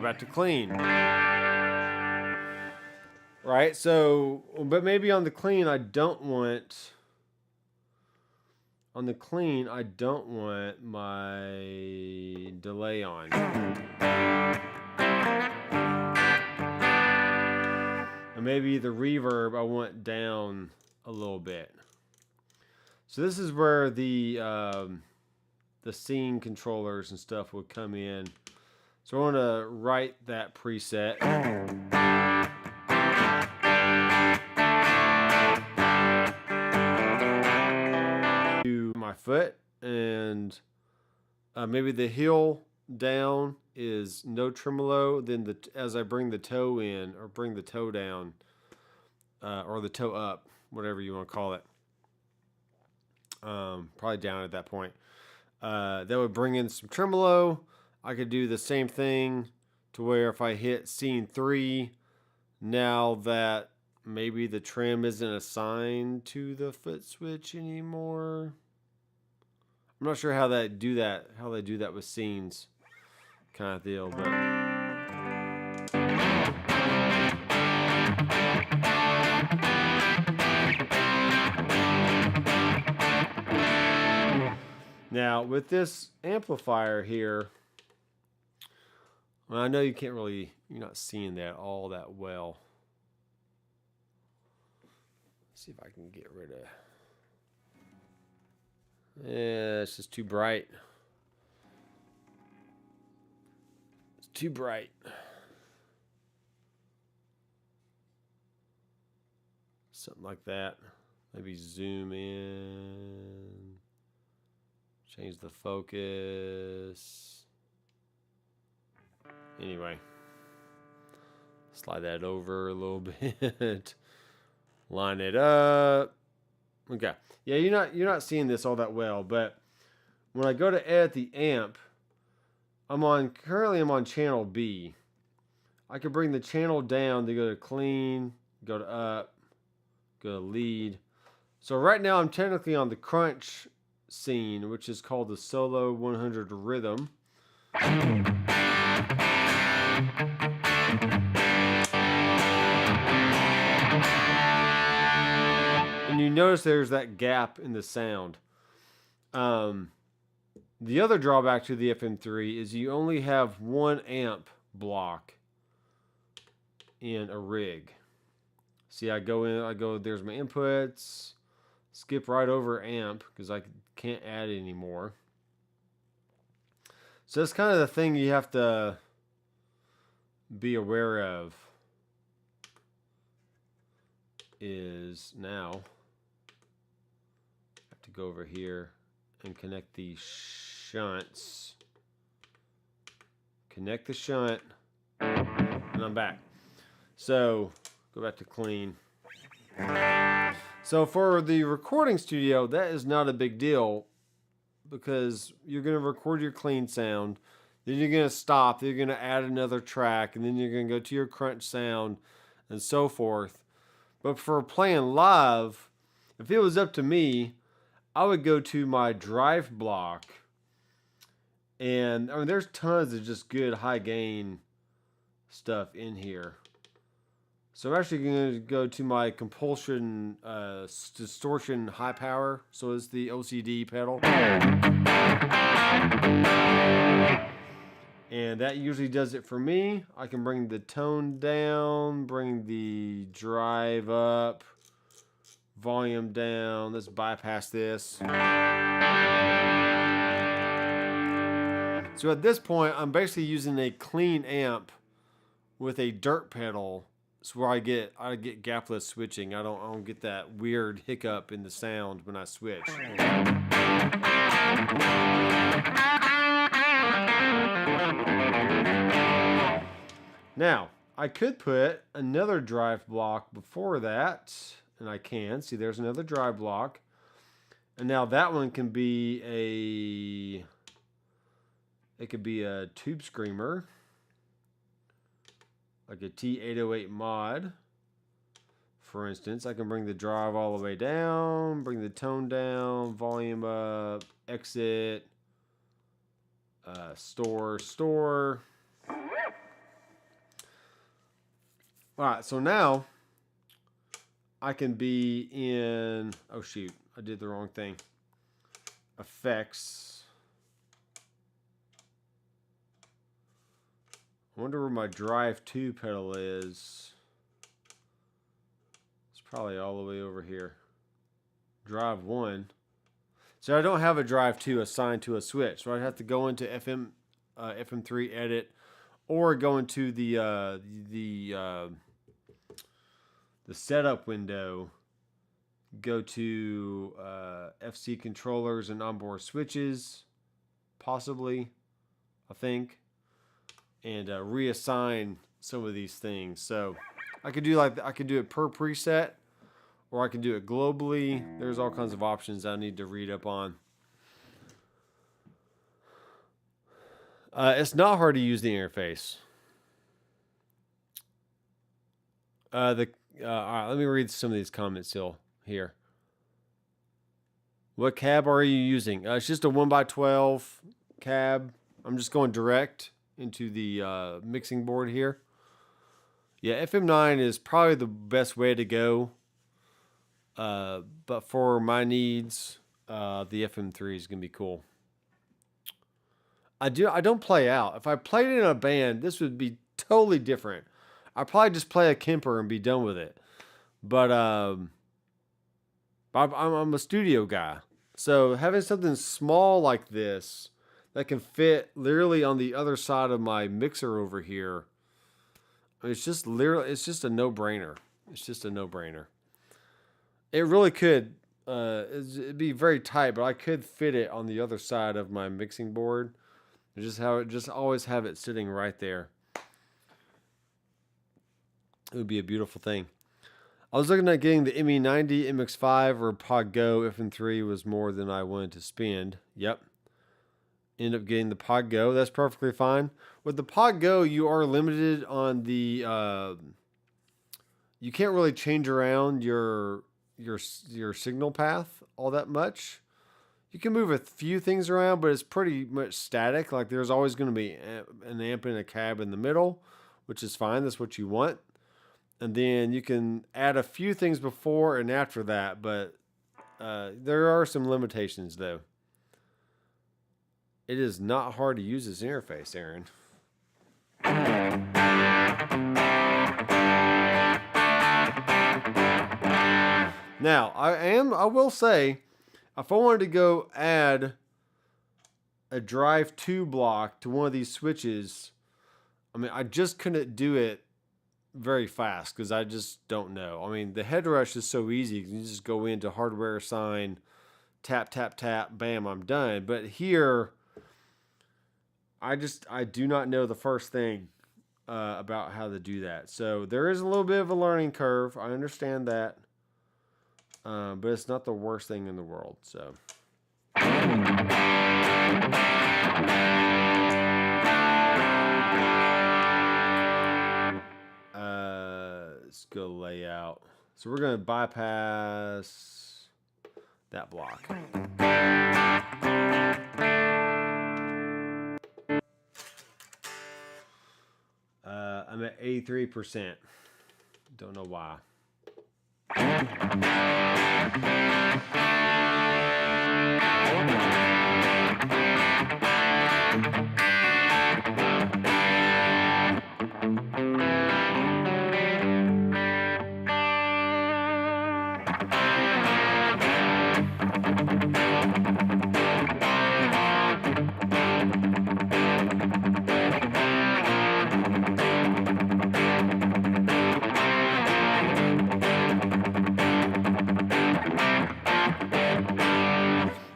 Back to clean. Right, so, but maybe on the clean I don't want my delay on. And maybe the reverb I want down a little bit. So this is where the scene controllers and stuff would come in. So I want to write that preset. To my foot, and maybe the heel down is no tremolo. Then as I bring the toe in, or bring the toe down, or the toe up, whatever you want to call it. Probably down at that point. That would bring in some tremolo. I could do the same thing to where if I hit scene 3, now that maybe the trim isn't assigned to the foot switch anymore. I'm not sure how they do that with scenes kind of deal, but now with this amplifier here, well, I know you're not seeing that all that well. Let's see if I can get rid of. Yeah, it's just too bright. It's too bright. Something like that. Maybe zoom in. Change the focus. Anyway. Slide that over a little bit. Line it up. Okay. Yeah, you're not seeing this all that well, but when I go to edit the amp, currently I'm on channel B. I can bring the channel down to go to clean, go to up, go to lead. So right now I'm technically on the crunch scene, which is called the Solo 100 Rhythm. And you notice there's that gap in the sound. The other drawback to the FM3 is you only have one amp block in a rig. See, I go, there's my inputs, skip right over amp because I can't add anymore. So that's kind of the thing you have to be aware of is now go over here and connect the shunts. Connect the shunt, and I'm back. So go back to clean. So for the recording studio, that is not a big deal because you're going to record your clean sound, then you're going to stop, then you're going to add another track, and then you're going to go to your crunch sound and so forth. But for playing live, if it was up to me, I would go to my drive block, and I mean, there's tons of just good high gain stuff in here. So I'm actually going to go to my compulsion distortion high power. So it's the OCD pedal, and that usually does it for me. I can bring the tone down, bring the drive up, volume down. Let's bypass this. So at this point, I'm basically using a clean amp with a dirt pedal. It's where I get gapless switching. I don't get that weird hiccup in the sound when I switch. Now, I could put another drive block before that. And I can see there's another drive block, and now that one can be it could be a tube screamer, like a T808 mod, for instance. I can bring the drive all the way down, bring the tone down, volume up, exit, store. All right, so now I can be in, oh shoot, I did the wrong thing. Effects. I wonder where my drive 2 pedal is. It's probably all the way over here. Drive 1. So I don't have a drive 2 assigned to a switch. So I'd have to go into FM3 edit, or go into the setup window, go to FC controllers and onboard switches, possibly, I think, and reassign some of these things. So I could do it per preset, or I can do it globally. There's all kinds of options I need to read up on. It's not hard to use the interface. All right, let me read some of these comments still here. What cab are you using? It's just a 1x12 cab. I'm just going direct into the mixing board here. Yeah, FM9 is probably the best way to go. But for my needs, the FM3 is gonna be cool. I don't play out. If I played in a band, this would be totally different. I'd probably just play a Kemper and be done with it. But I'm a studio guy, so having something small like this that can fit literally on the other side of my mixer over here, it's just a no-brainer. It's just a no-brainer. It really could. It'd be very tight, but I could fit it on the other side of my mixing board. Just always have it sitting right there. It would be a beautiful thing. I was looking at getting the ME90, MX5, or Pod Go. FM3 was more than I wanted to spend. Yep. End up getting the Pod Go. That's perfectly fine. With the Pod Go, you are limited on the. You can't really change around your signal path all that much. You can move a few things around, but it's pretty much static. Like there's always going to be an amp and a cab in the middle, which is fine. That's what you want. And then you can add a few things before and after that, but there are some limitations though. It is not hard to use this interface, Aaron. Now, I will say, if I wanted to go add a drive 2 block to one of these switches, I mean, I just couldn't do it very fast because I just don't know. I mean, the head rush is so easy. You can just go into hardware assign, tap, tap, tap, bam, I'm done. But here, I do not know the first thing about how to do that. So there is a little bit of a learning curve. I understand that. But it's not the worst thing in the world. So. Let's go layout. So we're going to bypass that block. I'm at 83%. Don't know why.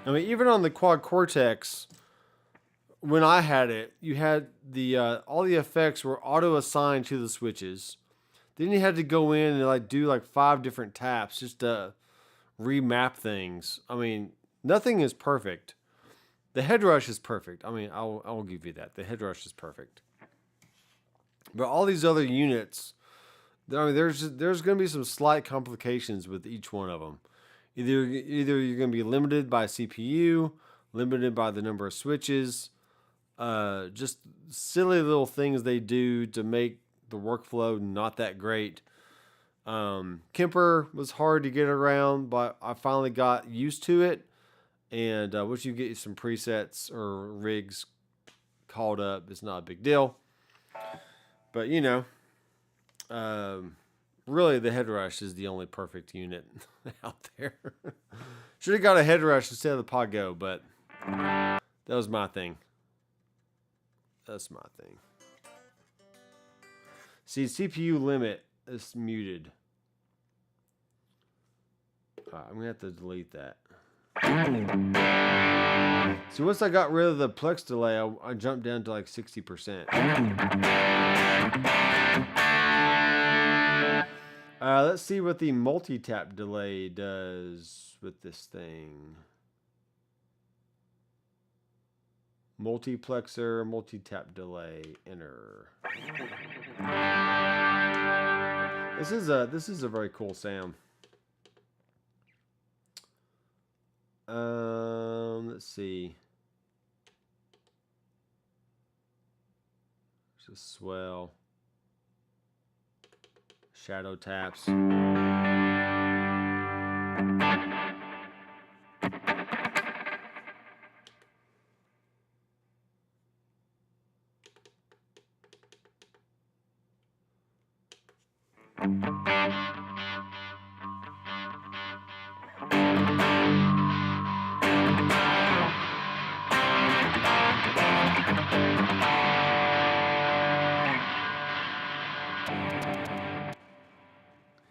I mean, even on the Quad Cortex, when I had it, you had the all the effects were auto assigned to the switches. Then you had to go in and do 5 different taps just to remap things. I mean, nothing is perfect. The head rush is perfect. I mean, I will give you that. The head rush is perfect. But all these other units, I mean, there's going to be some slight complications with each one of them. Either you're going to be limited by CPU, limited by the number of switches, just silly little things they do to make the workflow not that great. Kemper was hard to get around, but I finally got used to it. And once you get some presets or rigs called up, it's not a big deal. But, really, the head rush is the only perfect unit out there. Should have got a head rush instead of the Pod Go, but that was my thing. That's my thing. See, CPU limit is muted. All right, I'm going to have to delete that. So once I got rid of the Plex delay, I jumped down to 60%. Let's see what the multi-tap delay does with this thing. Multiplexer, multi-tap delay, enter. This is a very cool sound. Let's see. There's a swell. Shadow taps.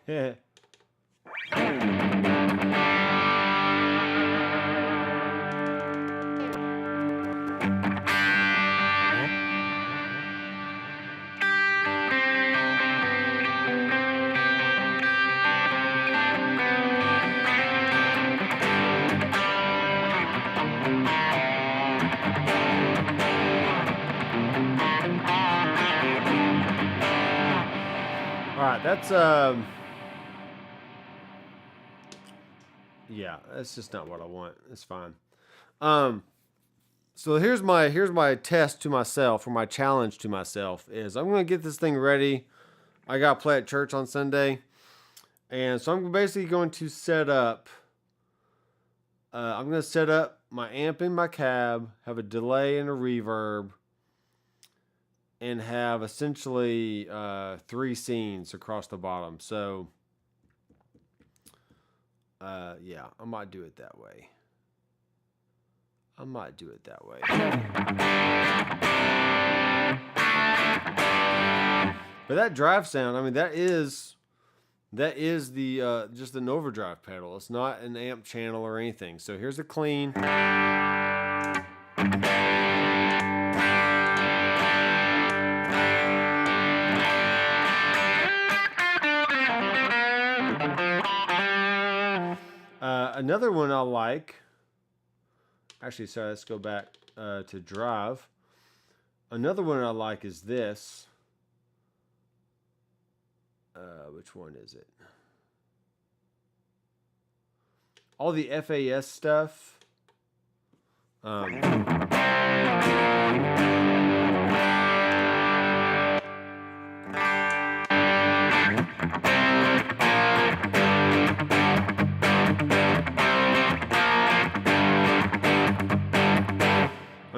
Yeah. All right, that's yeah, that's just not what I want. It's fine. So here's my test to myself, or my challenge to myself is I'm gonna get this thing ready. I got to play at church on Sunday, and so I'm basically going to set up. I'm gonna set up my amp in my cab, have a delay and a reverb, and have essentially 3 scenes across the bottom. So yeah, I might do it that way. But that drive sound, I mean, that is the just an overdrive pedal. It's not an amp channel or anything. So here's a clean. Another one I like. Actually, sorry, let's go back to drive. Another one I like is this. Which one is it? All the FAS stuff.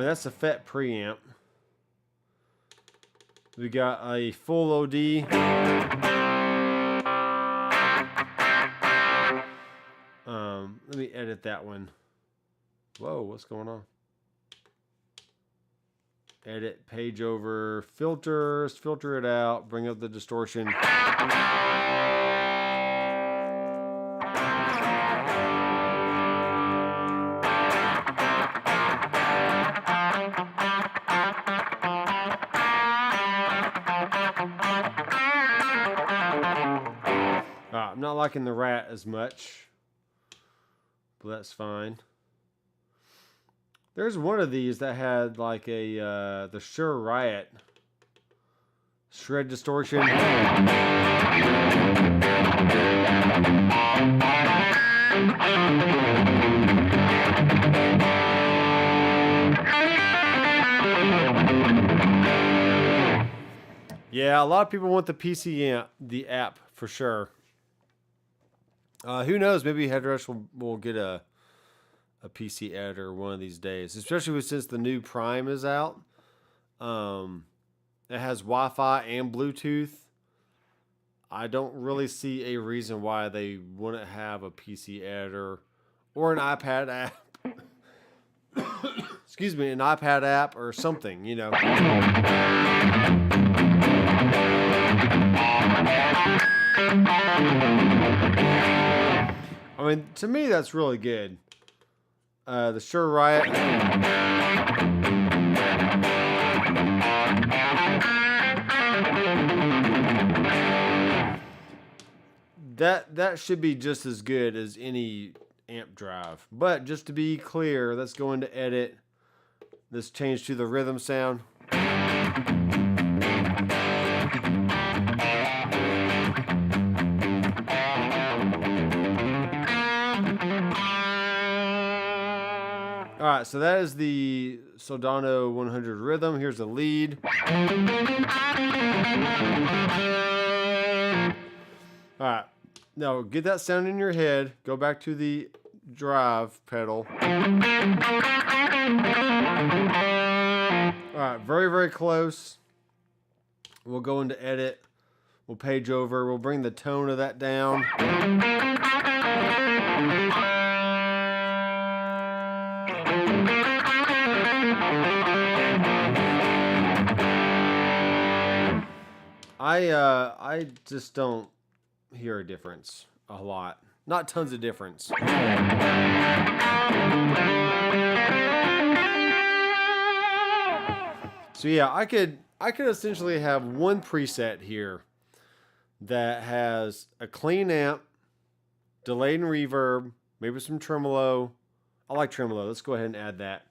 That's a FET preamp. We got a full OD. Let me edit that one. Whoa, what's going on? Edit, page over, filters, filter it out, bring up the distortion. I'm not liking the rat as much, but that's fine. There's one of these that had like a the Shure Riot shred distortion. Yeah, a lot of people want the PC amp, the app for sure. Who knows? Maybe Headrush will get a PC editor one of these days, especially since the new Prime is out. It has Wi-Fi and Bluetooth. I don't really see a reason why they wouldn't have a PC editor or an iPad app. Excuse me, an iPad app or something, you know. I mean, to me, that's really good. The Shure Riot. That should be just as good as any amp drive. But just to be clear, let's go into edit. Let's change to the rhythm sound. right, so that is the Soldano 100 rhythm. Here's the lead. All right, now get that sound in your head. Go back to the drive pedal. All right, very, very close. We'll go into edit. We'll page over. We'll bring the tone of that down. I just don't hear a difference a lot. Not tons of difference. So yeah, I could essentially have one preset here that has a clean amp, delay and reverb, maybe some tremolo. I like tremolo. Let's go ahead and add that.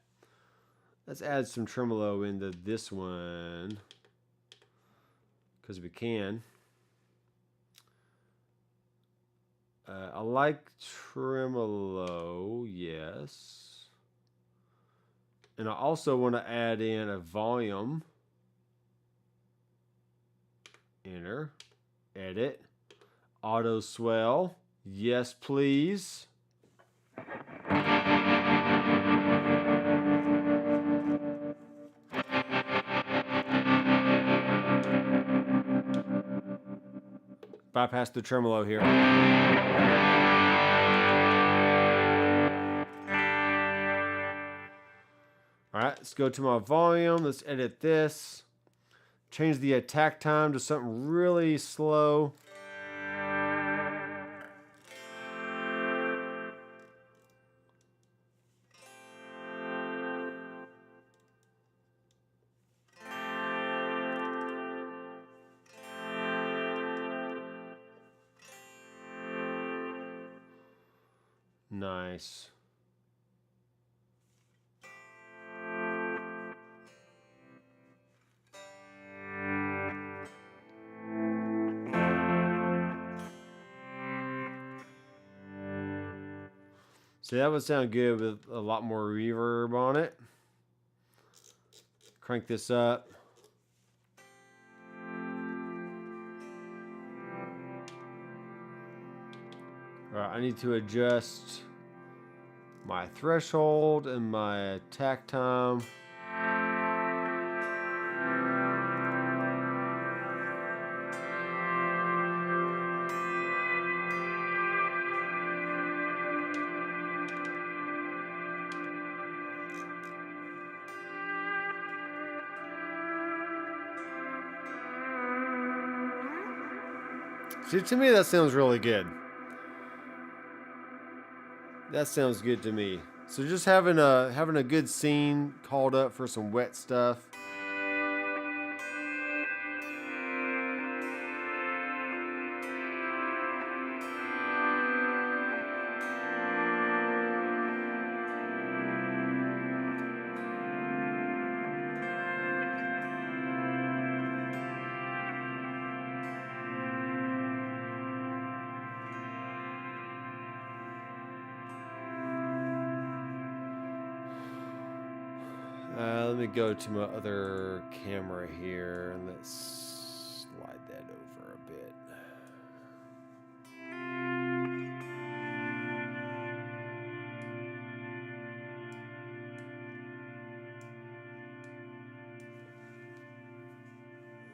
Let's add some tremolo into this one because we can. I like tremolo, yes. And I also want to add in a volume. Enter. Edit. Auto swell. Yes, please. Bypass the tremolo here. All right, let's go to my volume. Let's edit this. Change the attack time to something really slow. Nice. So that would sound good with a lot more reverb on it. Crank this up. All right, I need to adjust my threshold and my attack time. See, to me, that sounds really good. That sounds good to me. So just having a good scene called up for some wet stuff. Let me go to my other camera here and let's slide that over a bit.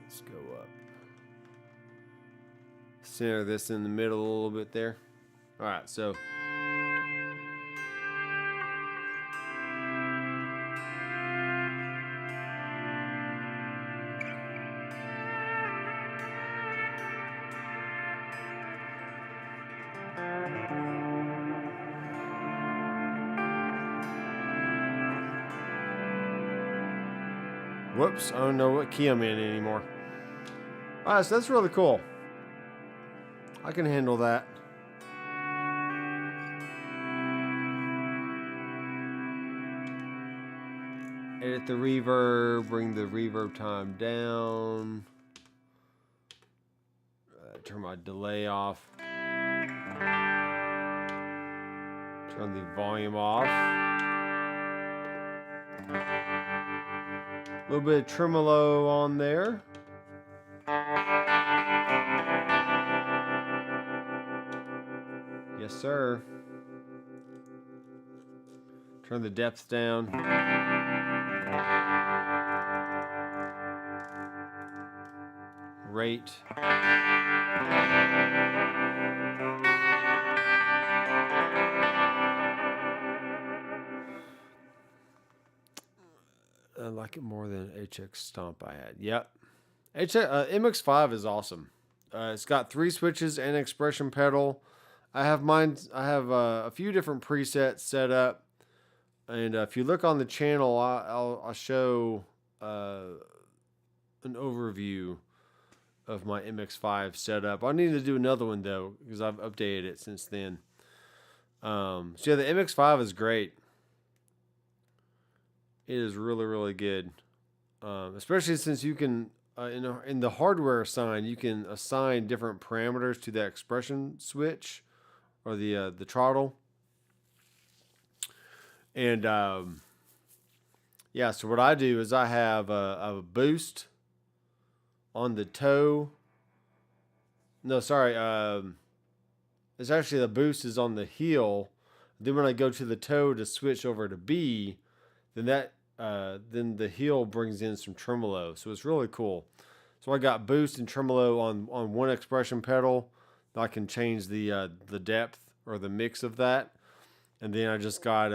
Let's go up. Center this in the middle a little bit there. All right, so whoops, I don't know what key I'm in anymore. All right, so that's really cool. I can handle that. Edit the reverb, bring the reverb time down. Turn my delay off. Turn the volume off. A little bit of tremolo on there. Yes, sir. Turn the depth down. Rate. I like it more than HX Stomp I had. Yep. MX5 is awesome. It's got 3 switches and an expression pedal. I have a few different presets set up. And if you look on the channel, I'll show an overview of my MX5 setup. I need to do another one though, because I've updated it since then. So yeah, the MX5 is great. It is really, really good. Especially since you can, in the hardware assign, you can assign different parameters to the expression switch or the throttle. And yeah, so what I do is I have a boost on the toe. No, sorry. It's actually the boost is on the heel. Then when I go to the toe to switch over to B, then then the heel brings in some tremolo. So it's really cool. So I got boost and tremolo on one expression pedal. I can change the depth or the mix of that. And then I just got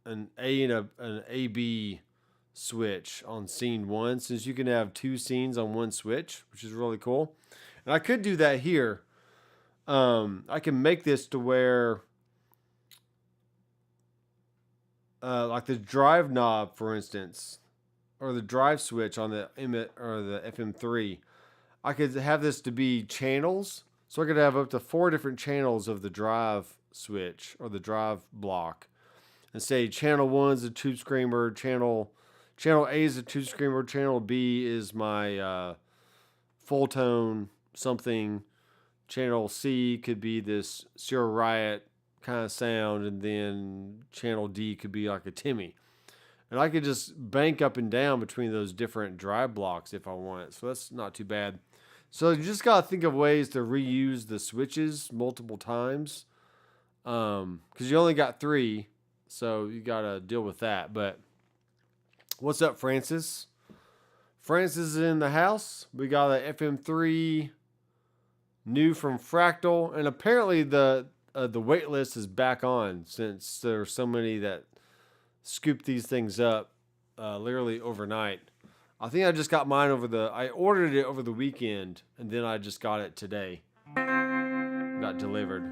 an A and an AB switch on scene 1, since you can have 2 scenes on one switch, which is really cool. And I could do that here. I can make this to where like the drive knob, for instance, or the drive switch on the FM3, I could have this to be channels. So I could have up to 4 different channels of the drive switch or the drive block. And say channel 1 is a tube screamer, channel A is a tube screamer, channel B is my full tone something, channel C could be this Sierra Riot kind of sound, and then channel D could be like a Timmy. And I could just bank up and down between those different drive blocks if I want. So that's not too bad. So you just got to think of ways to reuse the switches multiple times, because you only got 3. So you got to deal with that. But what's up, Francis? Francis is in the house. We got a FM3 new from Fractal. And apparently the waitlist is back on, since there's so many that scoop these things up literally overnight. I think I just got mine I ordered it over the weekend, and then I just got it today. Got delivered.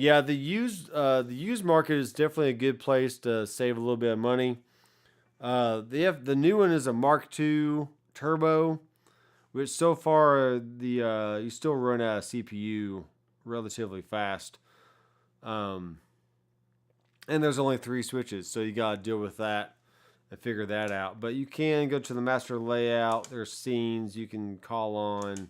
Yeah, the used market is definitely a good place to save a little bit of money. The new one is a Mark II Turbo, which so far you still run out of CPU relatively fast. And there's only 3 switches, so you gotta deal with that and figure that out. But you can go to the master layout. There's scenes you can call on.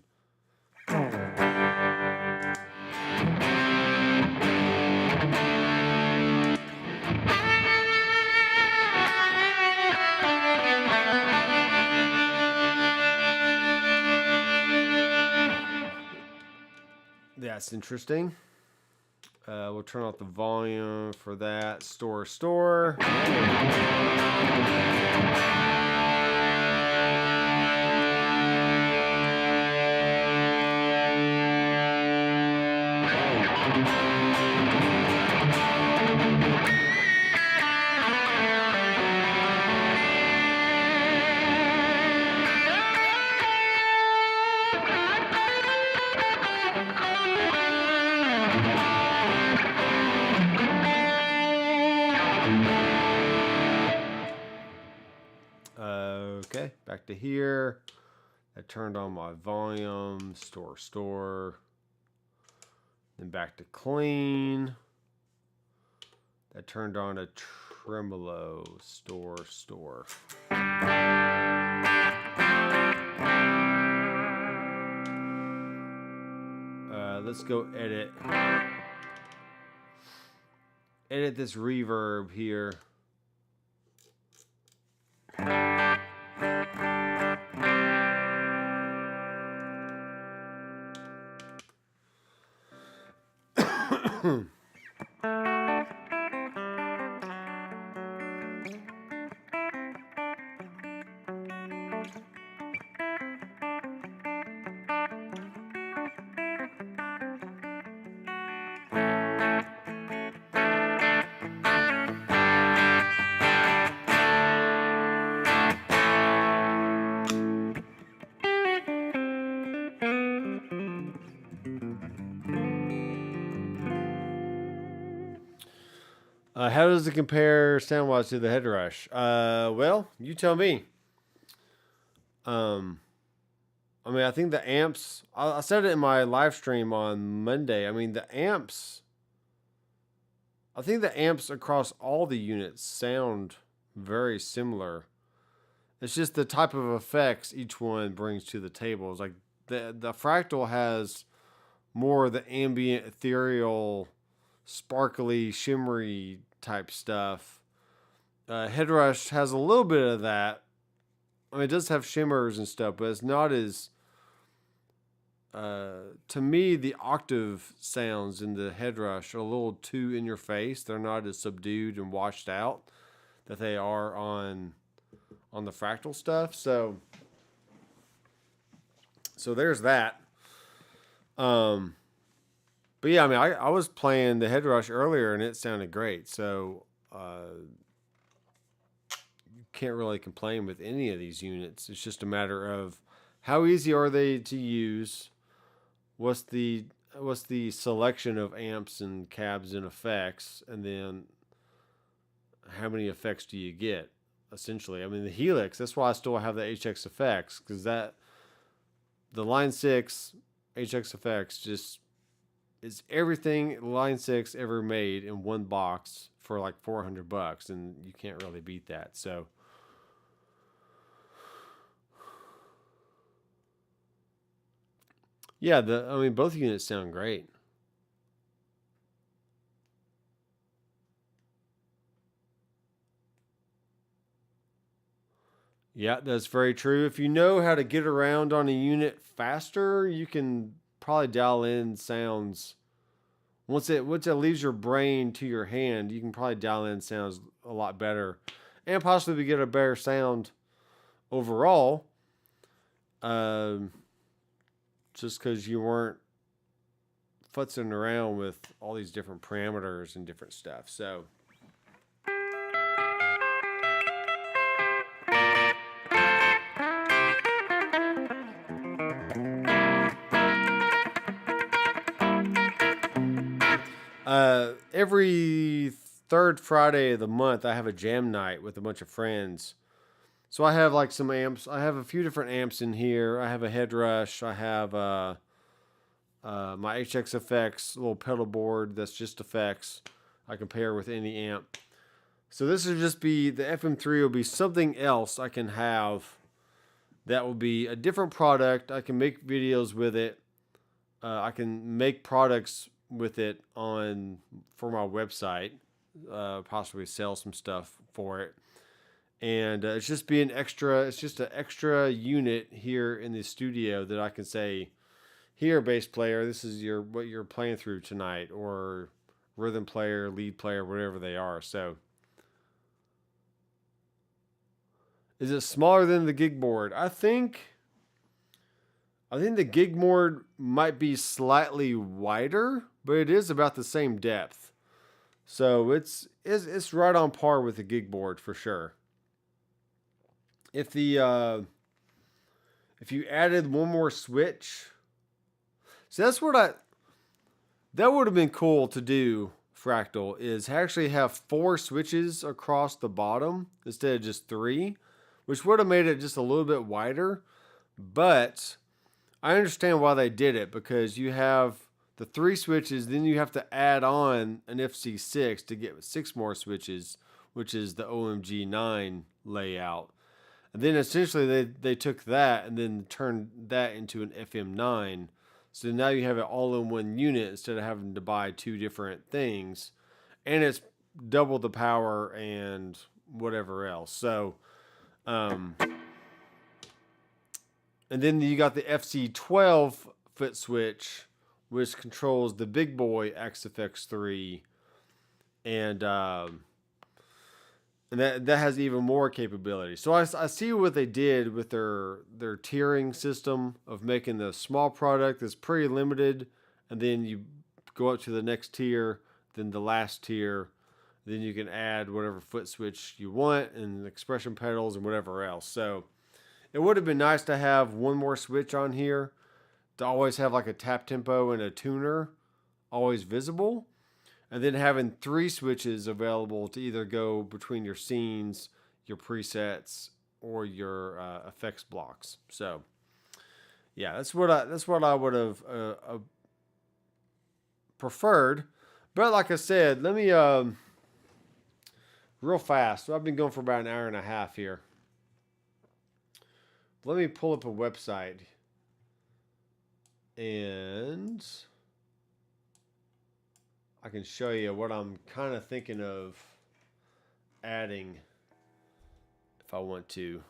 That's interesting. We'll turn off the volume for that. Store. Okay, back to here. I turned on my volume, store. Then back to clean. I turned on a tremolo, store. Let's go edit. Edit this reverb here. How does it compare sound-wise to the Head Rush? Well, you tell me. I mean, I think the amps, I said it in my live stream on Monday. I mean, the amps, I think the amps across all the units sound very similar. It's just the type of effects each one brings to the table. It's like the Fractal has more of the ambient, ethereal, sparkly, shimmery type stuff. Head Rush has a little bit of that. I mean, it does have shimmers and stuff, but it's not as... to me, the octave sounds in the Head Rush are a little too in your face. They're not as subdued and washed out that they are on the Fractal stuff. So there's that. But yeah, I mean, I was playing the Head Rush earlier and it sounded great. So you can't really complain with any of these units. It's just a matter of how easy are they to use. What's the selection of amps and cabs and effects, and then how many effects do you get? Essentially, I mean, the Helix. That's why I still have the HX effects, because the Line 6 HX effects just is everything Line 6 ever made in one box for like $400, and you can't really beat that. So. Yeah, I mean, both units sound great. Yeah, that's very true. If you know how to get around on a unit faster, you can probably dial in sounds. Once it leaves your brain to your hand, you can probably dial in sounds a lot better, and possibly get a better sound overall. Just because you weren't futzing around with all these different parameters and different stuff. So every third Friday of the month, I have a jam night with a bunch of friends. So I have like some amps. I have a few different amps in here. I have a Head Rush. I have my HX effects, little pedal board that's just effects. I can pair with any amp. So this will just be, the FM3 will be something else I can have that will be a different product. I can make videos with it. I can make products with it for my website. Possibly sell some stuff for it. And it's just an extra unit here in the studio that I can say, here, bass player, this is what you're playing through tonight, or rhythm player, lead player, whatever they are. So, is it smaller than the gig board? I think the gig board might be slightly wider, but it is about the same depth. So it's right on par with the gig board for sure. If you added one more switch, so that would have been cool to do. Fractal is actually have 4 switches across the bottom instead of just 3, which would have made it just a little bit wider. But I understand why they did it, because you have the 3 switches, then you have to add on an FC6 to get 6 more switches, which is the OMG9 layout. And then essentially they took that and then turned that into an FM9. So now you have it all in one unit instead of having to buy 2 different things. And it's double the power and whatever else. So, and then you got the FC12 foot switch, which controls the big boy XFX3. And that has even more capability. So I see what they did with their tiering system of making the small product that's pretty limited, and then you go up to the next tier, then the last tier, then you can add whatever foot switch you want and expression pedals and whatever else. So it would have been nice to have one more switch on here to always have like a tap tempo and a tuner always visible. And then having 3 switches available to either go between your scenes, your presets, or your effects blocks. So, yeah, that's what I would have preferred. But like I said, let me real fast. So I've been going for about an hour and a half here. Let me pull up a website and I can show you what I'm kind of thinking of adding if I want to.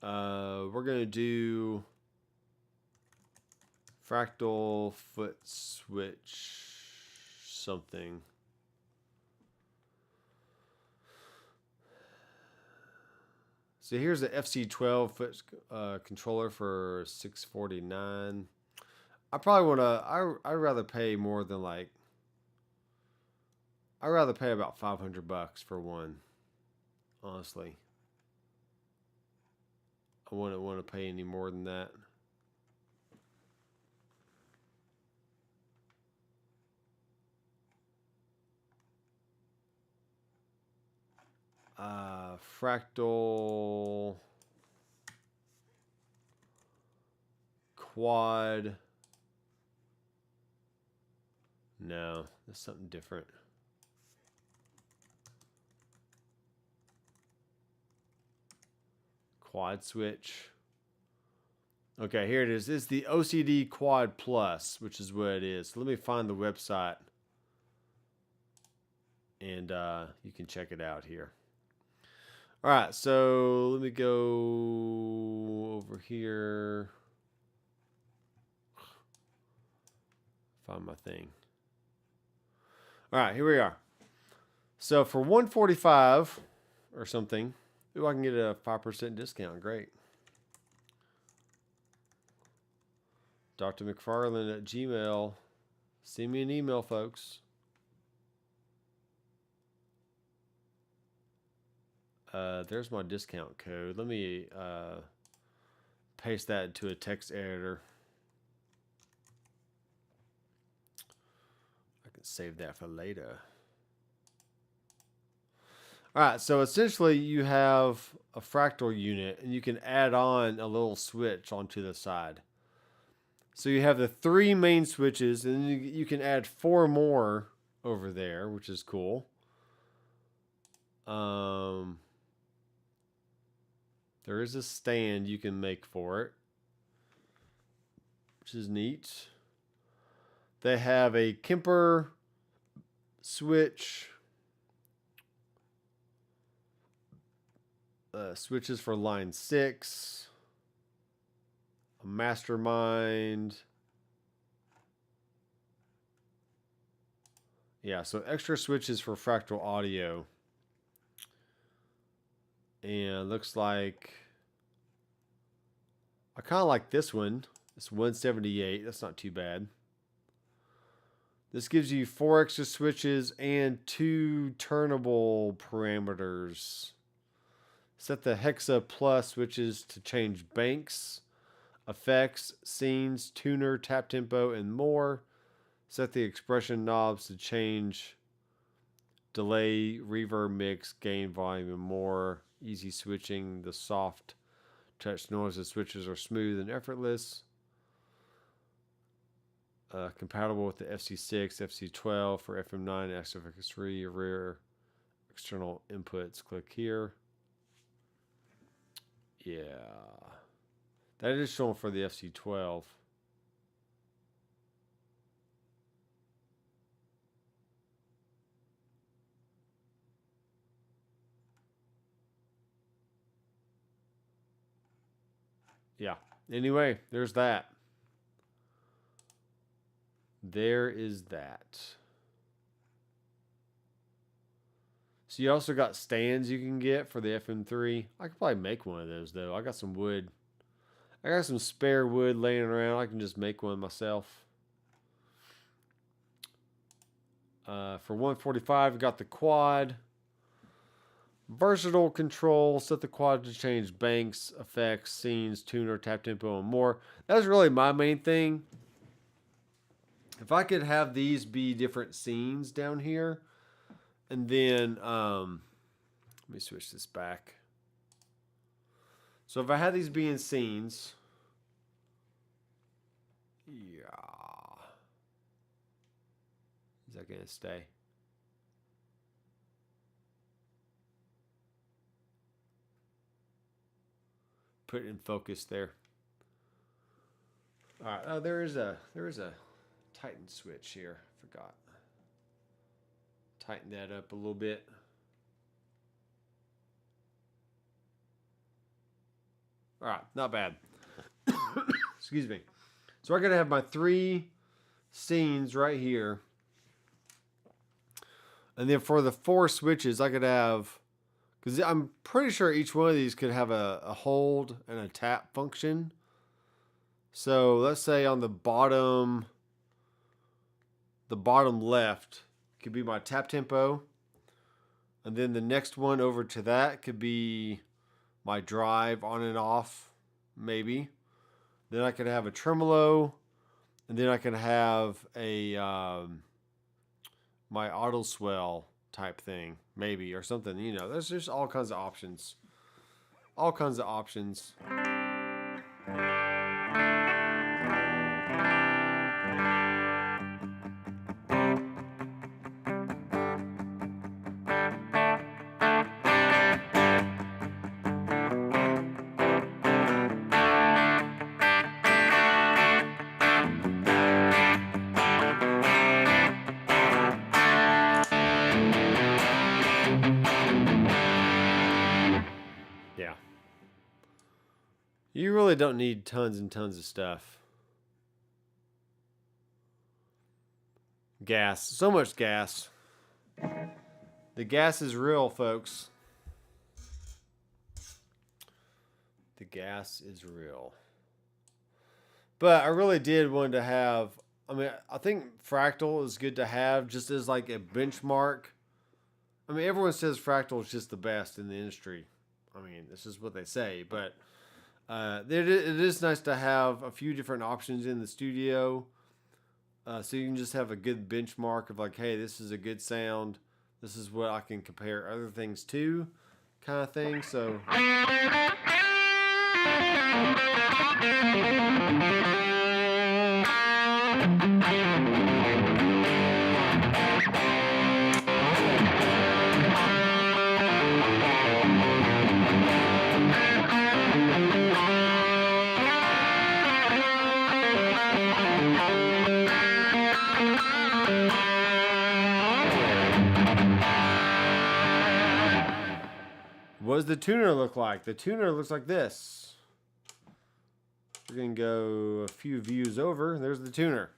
We're going to do fractal foot switch something. So here's the FC12 foot controller for $649. I probably want to, I'd rather pay more than like, I'd rather pay about $500 for one, honestly. I wouldn't want to pay any more than that. Fractal quad. No, that's something different. Quad switch. Okay, here it is. It's the OCD Quad Plus, which is what it is. So let me find the website, and you can check it out here. All right, so let me go over here. Find my thing. All right, here we are. So for $145 or something, ooh, I can get a 5% discount. Great. Dr. McFarland at Gmail. Send me an email, folks. There's my discount code. Let me paste that into a text editor. I can save that for later. All right, so essentially you have a fractal unit, and you can add on a little switch onto the side. So you have the 3 main switches, and you can add 4 more over there, which is cool. There is a stand you can make for it, which is neat. They have a Kemper switch. Switches for line 6. A mastermind. Yeah, so extra switches for fractal audio. And looks like I kind of like this one. It's 178. That's not too bad. This gives you 4 extra switches and 2 turnable parameters. Set the Hexa Plus switches to change banks, effects, scenes, tuner, tap tempo, and more. Set the expression knobs to change delay, reverb, mix, gain, volume, and more. Easy switching the soft Touch noises switches are smooth and effortless. Compatible with the FC6, FC12 for FM9, XFX3, rear external inputs. Click here. Yeah. That is showing for the FC12. Yeah. Anyway, there's that. There is that. So you also got stands you can get for the FM3. I could probably make one of those though. I got some wood. I got some spare wood laying around. I can just make one myself. For 145, got the quad. Versatile control. Set the quad to change banks, effects, scenes, tuner, tap tempo, and more. That's really my main thing. If I could have these be different scenes down here, and then let me switch this back. So if I had these being scenes, yeah, is that gonna stay? Put it in focus there. All right. Oh, there is a Tighten switch here. Forgot. Tighten that up a little bit. All right, not bad. Excuse me. So I'm gonna have my 3 scenes right here, and then for the 4 switches, I could have, because I'm pretty sure each one of these could have a hold and a tap function. So let's say on the bottom left could be my tap tempo, and then the next one over to that could be my drive on and off, maybe. Then I could have a tremolo, and then I can have a my auto swell type thing, maybe, or something. You know, there's just all kinds of options. All kinds of options. You really don't need tons and tons of stuff. Gas. So much gas. The gas is real, folks. The gas is real. But I really did want to have, I mean, I think Fractal is good to have just as like a benchmark. I mean, everyone says Fractal is just the best in the industry. I mean, this is what they say, but it is nice to have a few different options in the studio, so you can just have a good benchmark of like, hey, this is a good sound. This is what I can compare other things to, kind of thing. So. What does the tuner look like? The tuner looks like this. We're going to go a few views over. There's the tuner.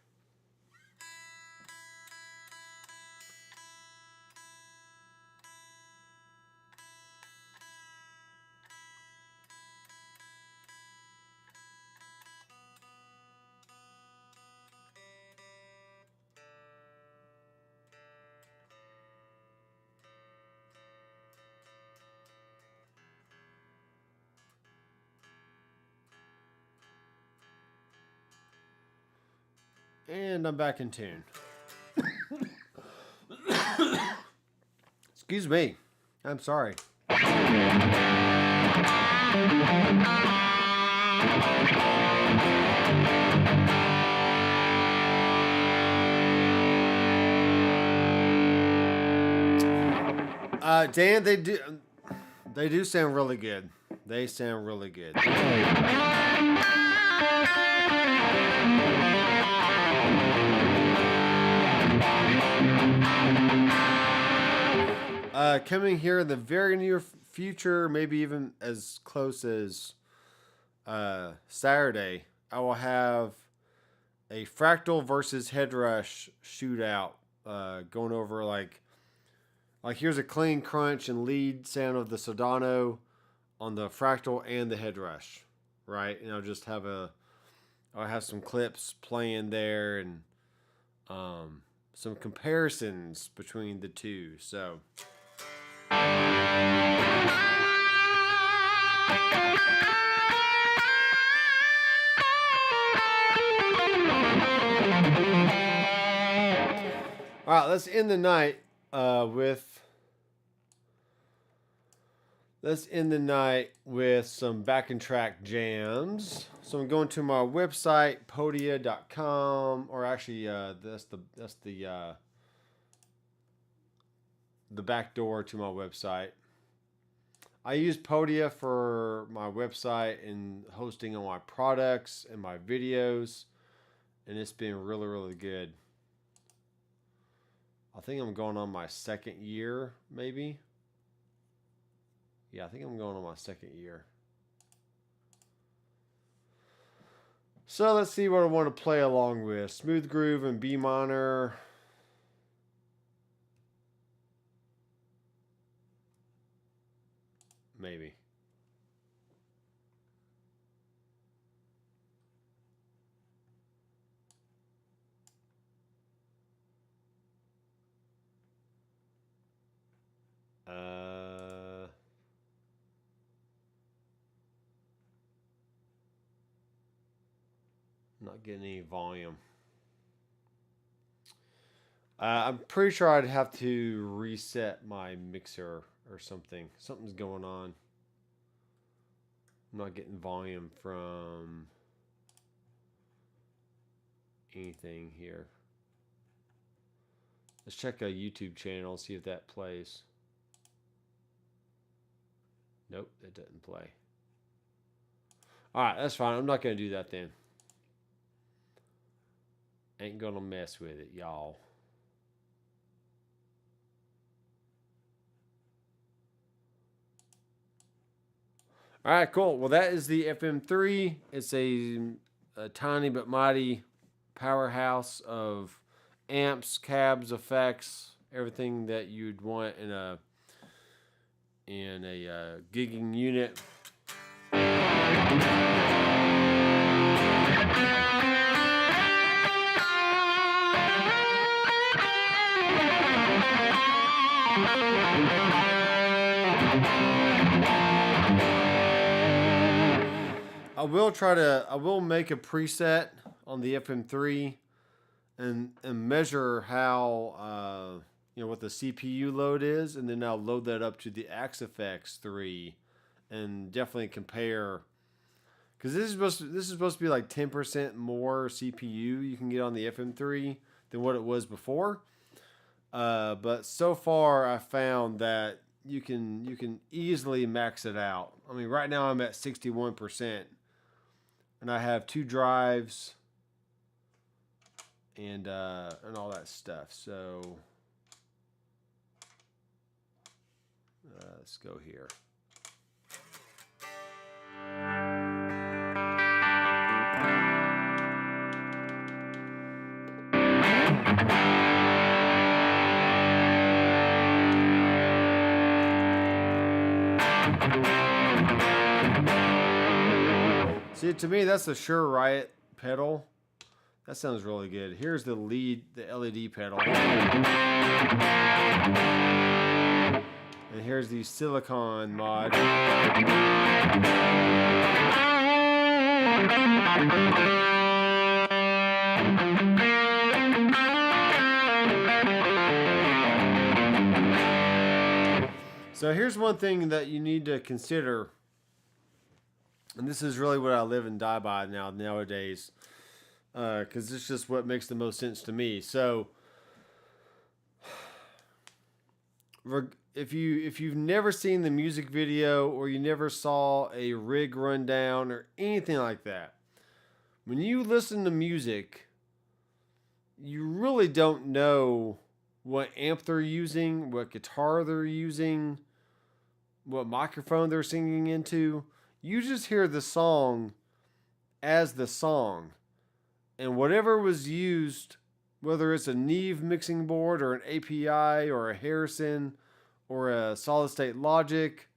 And I'm back in tune. Excuse me. I'm sorry. Dan, they do sound really good. They sound really good. Coming here in the very near future, maybe even as close as Saturday, I will have a Fractal versus Headrush shootout, going over like here's a clean crunch and lead sound of the Soldano on the Fractal and the Headrush, right? And I'll have some clips playing there and some comparisons between the two. So. All right, let's end the night with some back and track jams. So I'm going to my website, podia.com, or actually that's the back door to my website. I use Podia for my website and hosting on my products and my videos, and it's been really, really good. I think I'm going on my second year, maybe. Yeah, I think I'm going on my second year. So let's see what I want to play along with. Smooth groove and B minor. Maybe. Not getting any volume. I'm pretty sure I'd have to reset my mixer or something. Something's going on. I'm not getting volume from anything here. Let's check a YouTube channel, see if that plays. Nope, it doesn't play. Alright, that's fine. I'm not going to do that then. Ain't going to mess with it, y'all. Alright, cool. Well, that is the FM3. It's a tiny but mighty powerhouse of amps, cabs, effects, everything that you'd want in a gigging unit. I will make a preset on the FM3 and measure how what the CPU load is, and then I'll load that up to the XFX3 and definitely compare, because this is supposed to be like 10% more CPU you can get on the FM3 than what it was before. But so far I found that you can easily max it out. I mean, right now I'm at 61%, and I have 2 drives and all that stuff. So let's go here. See, to me, that's the Shure Riot pedal. That sounds really good. Here's the LED pedal. And here's the silicon mod. So here's one thing that you need to consider And this is really what I live and die by nowadays, because it's just what makes the most sense to me. So, if you've never seen the music video or you never saw a rig rundown or anything like that, when you listen to music, you really don't know what amp they're using, what guitar they're using, what microphone they're singing into. You just hear the song as the song. And whatever was used, whether it's a Neve mixing board or an API or a Harrison or a solid state Logic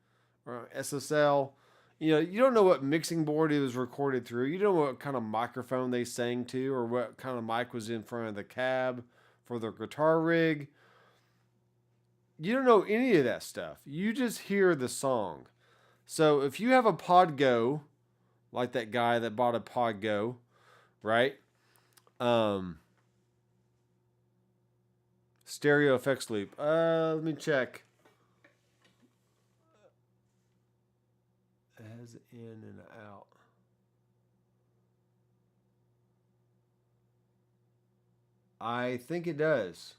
or SSL, you don't know what mixing board it was recorded through. You don't know what kind of microphone they sang to or what kind of mic was in front of the cab for their guitar rig. You don't know any of that stuff. You just hear the song. So if you have a Pod Go, like that guy that bought a Pod Go, right? Stereo effects loop. Let me check. It has in and out. I think it does.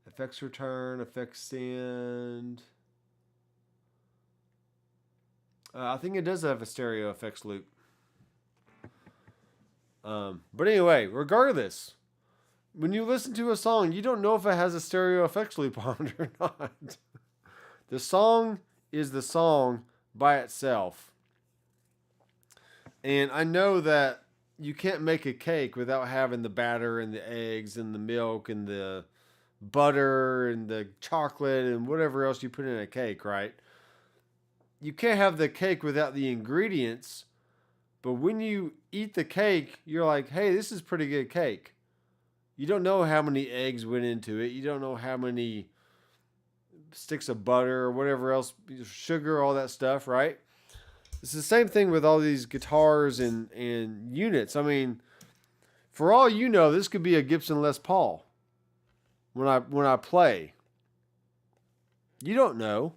Effects return, effects send. I think it does have a stereo effects loop. But anyway, regardless, when you listen to a song, you don't know if it has a stereo effects loop on it or not. The song is the song by itself. And I know that you can't make a cake without having the batter and the eggs and the milk and the butter and the chocolate and whatever else you put in a cake, right? You can't have the cake without the ingredients. But when you eat the cake, you're like, hey, this is pretty good cake. You don't know how many eggs went into it. You don't know how many sticks of butter or whatever else, sugar, all that stuff, right? It's the same thing with all these guitars and units. I mean, for all you know, this could be a Gibson Les Paul when I play. You don't know.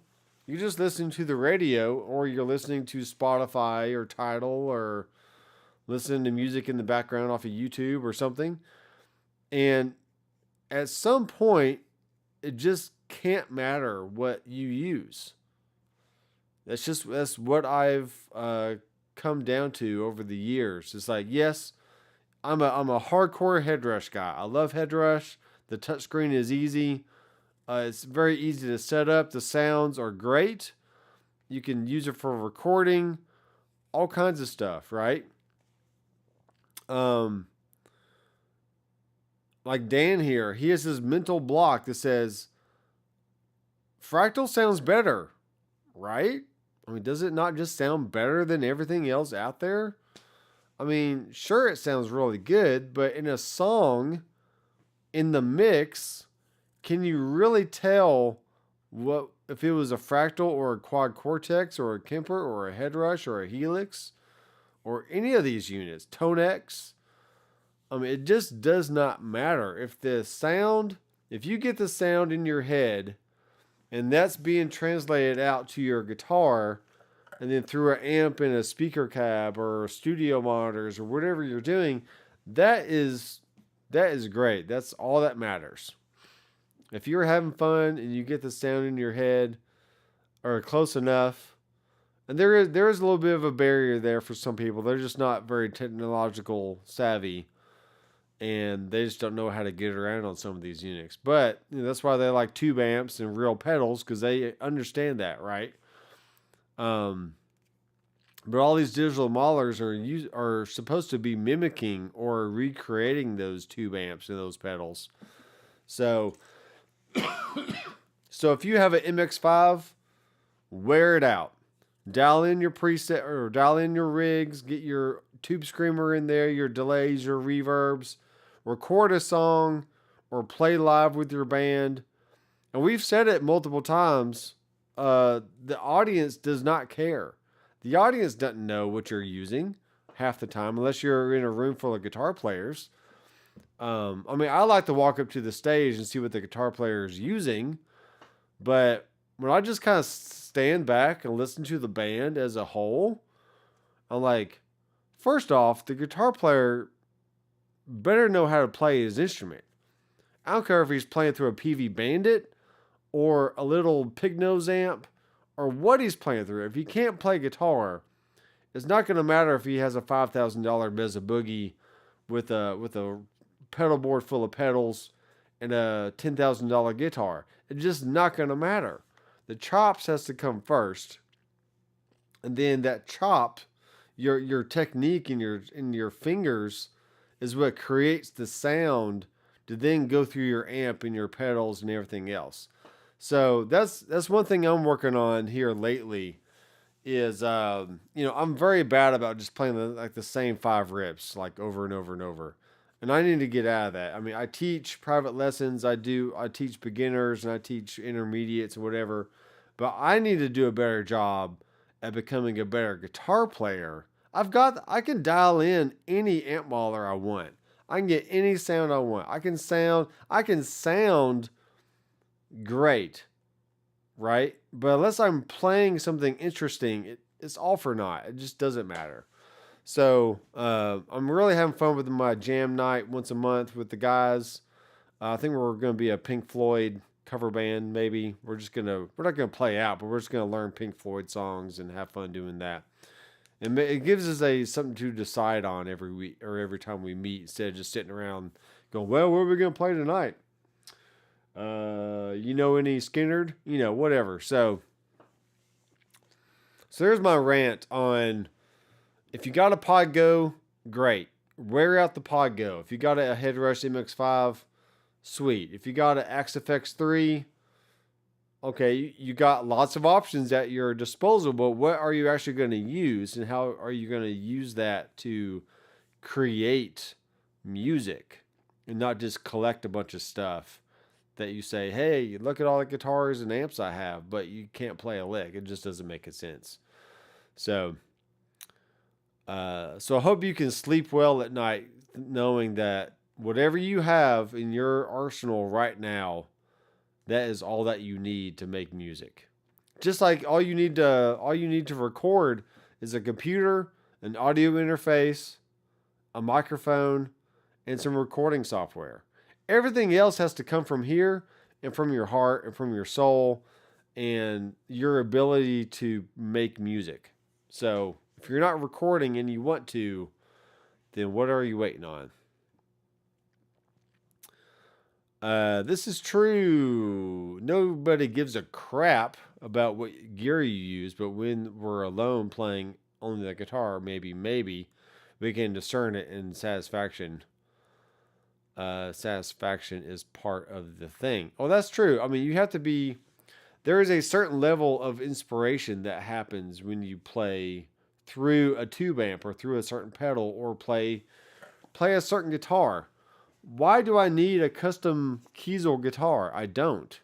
You're just listening to the radio, or you're listening to Spotify or Tidal, or listening to music in the background off of YouTube or something. And at some point, it just can't matter what you use. That's what I've come down to over the years. It's like, yes, I'm a hardcore headrush guy. I love headrush. The touchscreen is easy. It's very easy to set up. The sounds are great. You can use it for recording, all kinds of stuff, right? Like Dan here, he has this mental block that says, Fractal sounds better, right? I mean, does it not just sound better than everything else out there? I mean, sure, it sounds really good, but in a song, in the mix, can you really tell what if it was a Fractal or a Quad Cortex or a Kemper or a Headrush or a Helix or any of these units, Tone X? I mean, it just does not matter. If you get the sound in your head and that's being translated out to your guitar and then through an amp and a speaker cab or studio monitors or whatever you're doing, that is great. That's all that matters. If you're having fun and you get the sound in your head or close enough, and there is a little bit of a barrier there for some people. They're just not very technological savvy, and they just don't know how to get around on some of these units. But that's why they like tube amps and real pedals, because they understand that, right? But all these digital modelers are supposed to be mimicking or recreating those tube amps and those pedals. So if you have an MX5, wear it out. Dial in your preset or dial in your rigs, get your tube screamer in there, your delays, your reverbs, record a song or play live with your band. And we've said it multiple times. The audience does not care. The audience doesn't know what you're using half the time, unless you're in a room full of guitar players. I mean, I like to walk up to the stage and see what the guitar player is using, but when I just kind of stand back and listen to the band as a whole, I'm like, first off, the guitar player better know how to play his instrument. I don't care if he's playing through a PV Bandit or a little pig nose amp or what he's playing through. If he can't play guitar, it's not going to matter if he has a $5,000 Mesa Boogie with a pedal board full of pedals and a $10,000 guitar. It's just not going to matter. The chops has to come first, and then that chop, your technique in your fingers, is what creates the sound to then go through your amp and your pedals and everything else. So that's one thing I'm working on here lately. Is I'm very bad about just playing the same 5 rips like over and over and over. And I need to get out of that. I mean, I teach private lessons. I teach beginners and I teach intermediates or whatever. But I need to do a better job at becoming a better guitar player. I can dial in any amp model I want. I can get any sound I want. I can sound great, right? But unless I'm playing something interesting, it's all for naught. It just doesn't matter. So I'm really having fun with my jam night once a month with the guys. I think we're going to be a Pink Floyd cover band. Maybe we're not going to play out, but we're just going to learn Pink Floyd songs and have fun doing that. And it gives us something to decide on every week or every time we meet, instead of just sitting around going, well, what are we going to play tonight? Any Skinnerd? Whatever. So there's my rant on, if you got a Pod Go, great. Wear out the Pod Go. If you got a Headrush MX5, sweet. If you got an XFX3, okay, you got lots of options at your disposal, but what are you actually going to use, and how are you going to use that to create music and not just collect a bunch of stuff that you say, hey, look at all the guitars and amps I have, but you can't play a lick. It just doesn't make sense. So I hope you can sleep well at night knowing that whatever you have in your arsenal right now, that is all that you need to make music. Just like all you need to record is a computer, an audio interface, a microphone, and some recording software. Everything else has to come from here and from your heart and from your soul and your ability to make music. So if you're not recording and you want to, then what are you waiting on? This is true. Nobody gives a crap about what gear you use, but when we're alone playing only the guitar, maybe we can discern it, and satisfaction is part of the thing. Oh, that's true. I mean, there is a certain level of inspiration that happens when you play through a tube amp or through a certain pedal or play a certain guitar. Why do I need a custom Kiesel guitar? I don't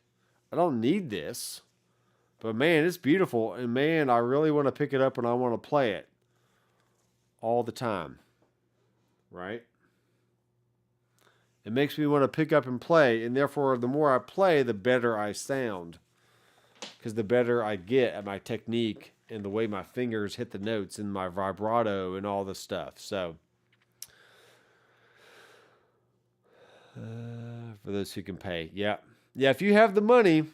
need this. But man, it's beautiful. And man, I really want to pick it up and I want to play it all the time. Right? It makes me want to pick up and play. And therefore, the more I play, the better I sound. Because the better I get at my technique and the way my fingers hit the notes and my vibrato and all this stuff. So, for those who can pay. Yeah. If you have the money,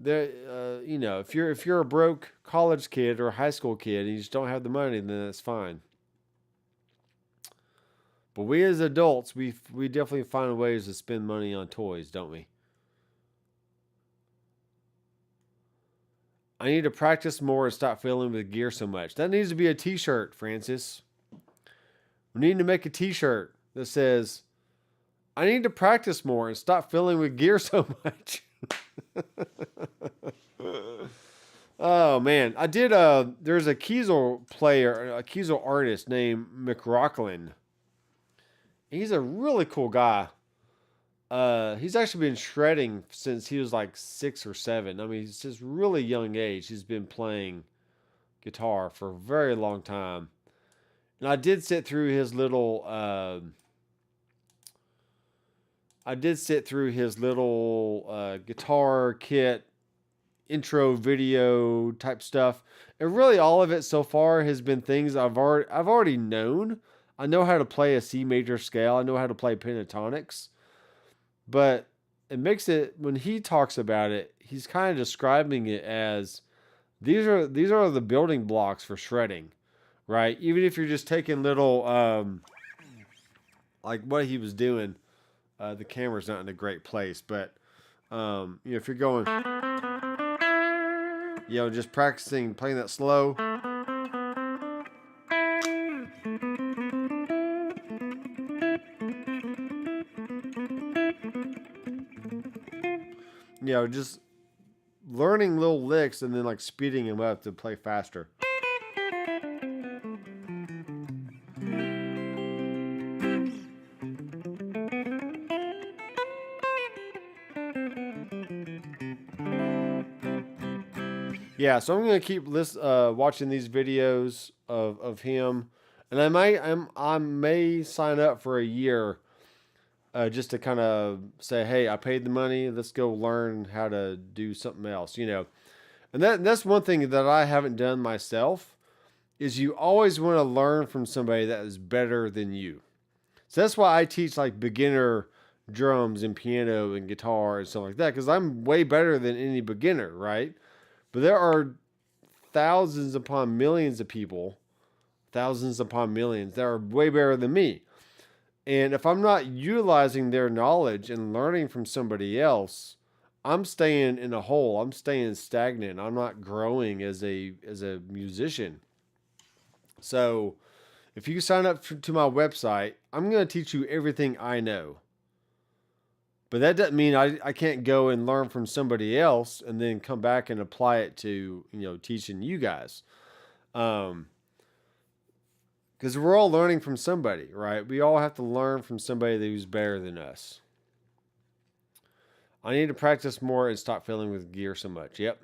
if you're a broke college kid or a high school kid and you just don't have the money, then that's fine. But we as adults, we definitely find ways to spend money on toys, don't we? I need to practice more and stop fiddling with gear so much. That needs to be a t-shirt, Francis. We need to make a t-shirt that says, I need to practice more and stop fiddling with gear so much. Oh man, I did there's a Kiesel player, a Kiesel artist named McRocklin. He's a really cool guy. He's actually been shredding since he was like 6 or 7. I mean, he's just really young age. He's been playing guitar for a very long time. And I did sit through his little guitar kit intro video type stuff. And really all of it so far has been things I've already known. I know how to play a C major scale. I know how to play pentatonics. But it makes it, when he talks about it, he's kind of describing it as these are the building blocks for shredding, right? Even if you're just taking little like what he was doing, the camera's not in a great place, but if you're going, just practicing playing that slow. Just learning little licks and then like speeding them up to play faster. Yeah, so I'm gonna keep watching these videos of him, and I may sign up for a year, just to kind of say, hey, I paid the money. Let's go learn how to do something else, And that's one thing that I haven't done myself, is you always want to learn from somebody that is better than you. So that's why I teach like beginner drums and piano and guitar and stuff like that, because I'm way better than any beginner, right? But there are thousands upon millions of people, thousands upon millions, that are way better than me. And if I'm not utilizing their knowledge and learning from somebody else, I'm staying in a hole. I'm staying stagnant. I'm not growing as a musician. So if you sign up to my website, I'm going to teach you everything I know. But that doesn't mean I can't go and learn from somebody else and then come back and apply it to, teaching you guys. Because we're all learning from somebody, right? We all have to learn from somebody who's better than us. I need to practice more and stop fiddling with gear so much. Yep.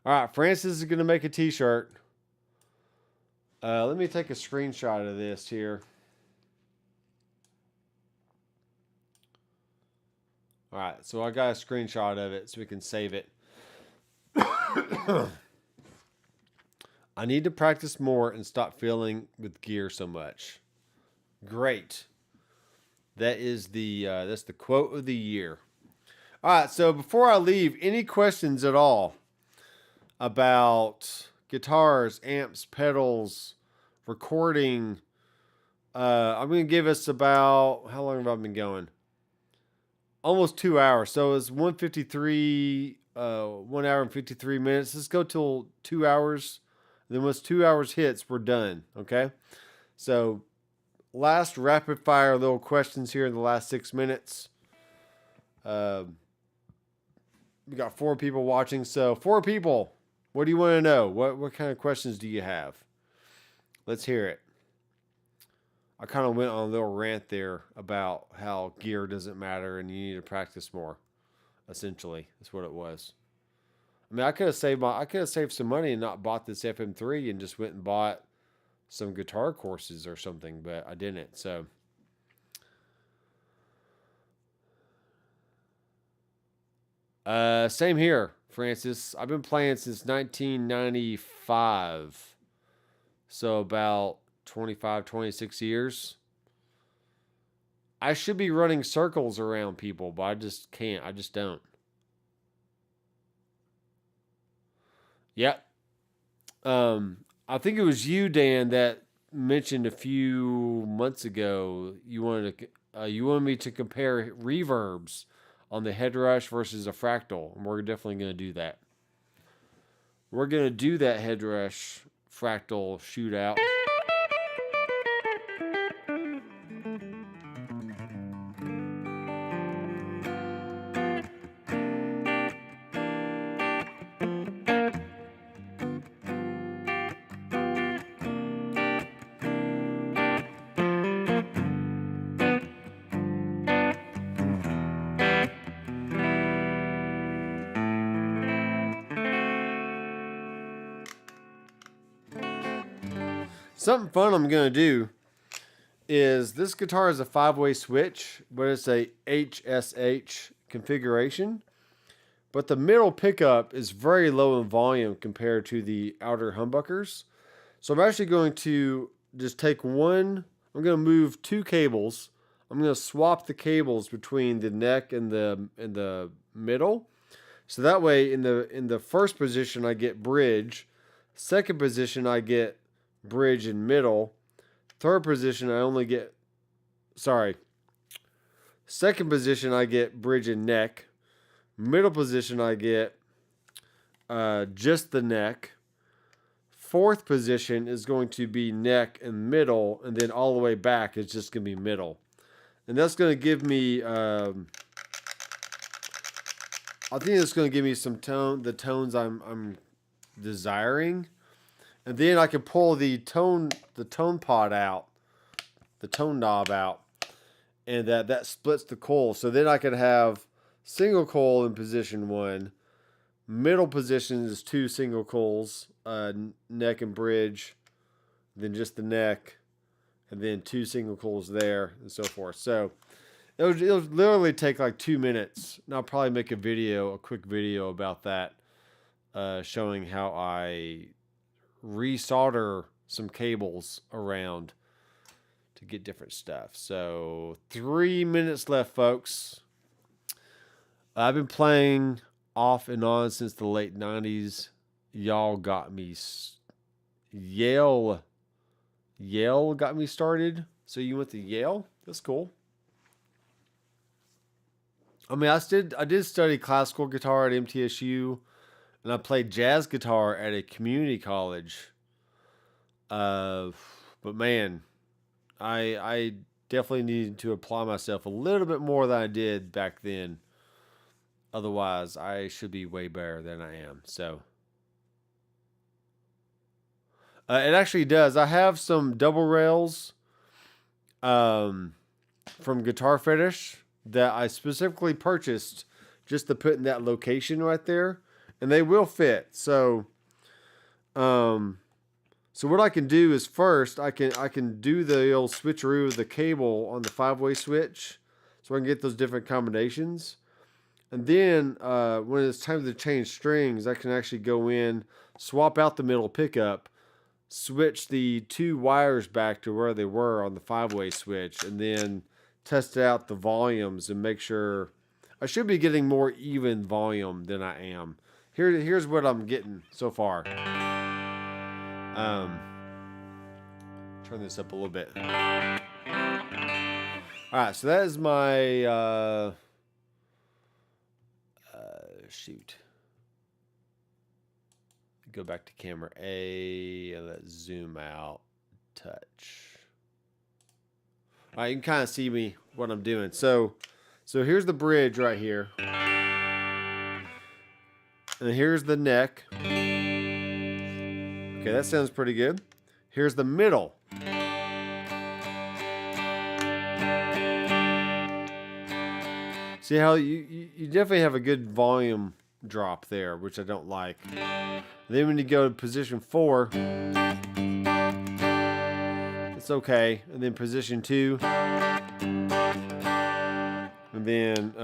All right, Francis is going to make a t-shirt. Let me take a screenshot of this here. All right, so I got a screenshot of it so we can save it. I need to practice more and stop fiddling with gear so much. Great. That is that's the quote of the year. All right, so before I leave, any questions at all about guitars, amps, pedals, recording? I'm going to give us about, how long have I been going? Almost 2 hours. So it's 1:53, 1 hour and 53 minutes. Let's go till 2 hours. Then once 2 hours hits, we're done. Okay. So last rapid fire little questions here in the last 6 minutes. We got 4 people watching. So 4 people, what do you want to know? What kind of questions do you have? Let's hear it. I kind of went on a little rant there about how gear doesn't matter and you need to practice more. Essentially, that's what it was. I mean, I could have saved some money and not bought this FM3 and just went and bought some guitar courses or something, but I didn't. So, same here, Francis. I've been playing since 1995. So about 25, 26 years. I should be running circles around people, but I just can't. I just don't. Yep. I think it was you, Dan, that mentioned a few months ago you wanted me to compare reverbs on the Headrush versus a Fractal, and we're definitely going to do that. We're going to do that Headrush Fractal shootout. Something fun I'm going to do is this guitar is a 5-way switch, but it's a HSH configuration. but the middle pickup is very low in volume compared to the outer humbuckers. So I'm actually going to just take one, I'm going to move two cables. I'm going to swap the cables between the neck and the middle. So that way in the first position I get bridge, second position I get bridge and middle, third position I only get, second position I get bridge and neck, middle position I get just the neck, fourth position is going to be neck and middle, and then all the way back is just going to be middle. And that's going to give me, I think it's going to give me some the tones I'm desiring. And then I can pull the tone pod out, the tone knob out, and that splits the coil. So then I can have single coil in position 1, middle position is 2 single coils, neck and bridge, then just the neck, and then 2 single coils there, and so forth. So it'll literally take like 2 minutes, and I'll probably make a quick video about that, showing how I resolder some cables around to get different stuff. So 3 minutes left, folks. I've been playing off and on since the late 90s. Y'all got me. Yale got me started. So you went to Yale? That's cool. I mean, I did study classical guitar at MTSU, and I played jazz guitar at a community college. But man, I definitely needed to apply myself a little bit more than I did back then. Otherwise, I should be way better than I am. So it actually does. I have some double rails from Guitar Fetish that I specifically purchased just to put in that location right there, and they will fit. So what I can do is first I can do the old switcheroo of the cable on the 5-way switch, so I can get those different combinations. And then when it's time to change strings, I can actually go in, swap out the middle pickup, switch the 2 wires back to where they were on the 5-way switch, and then test out the volumes and make sure I should be getting more even volume than I am. Here's what I'm getting so far. Turn this up a little bit. All right, so that is my shoot. Go back to camera A and let's zoom out. Touch. All right, you can kind of see what I'm doing. So here's the bridge right here, and here's the neck. Okay, that sounds pretty good. Here's the middle. See how you definitely have a good volume drop there, which I don't like. Then when you go to position 4, it's okay. And then position 2. And then,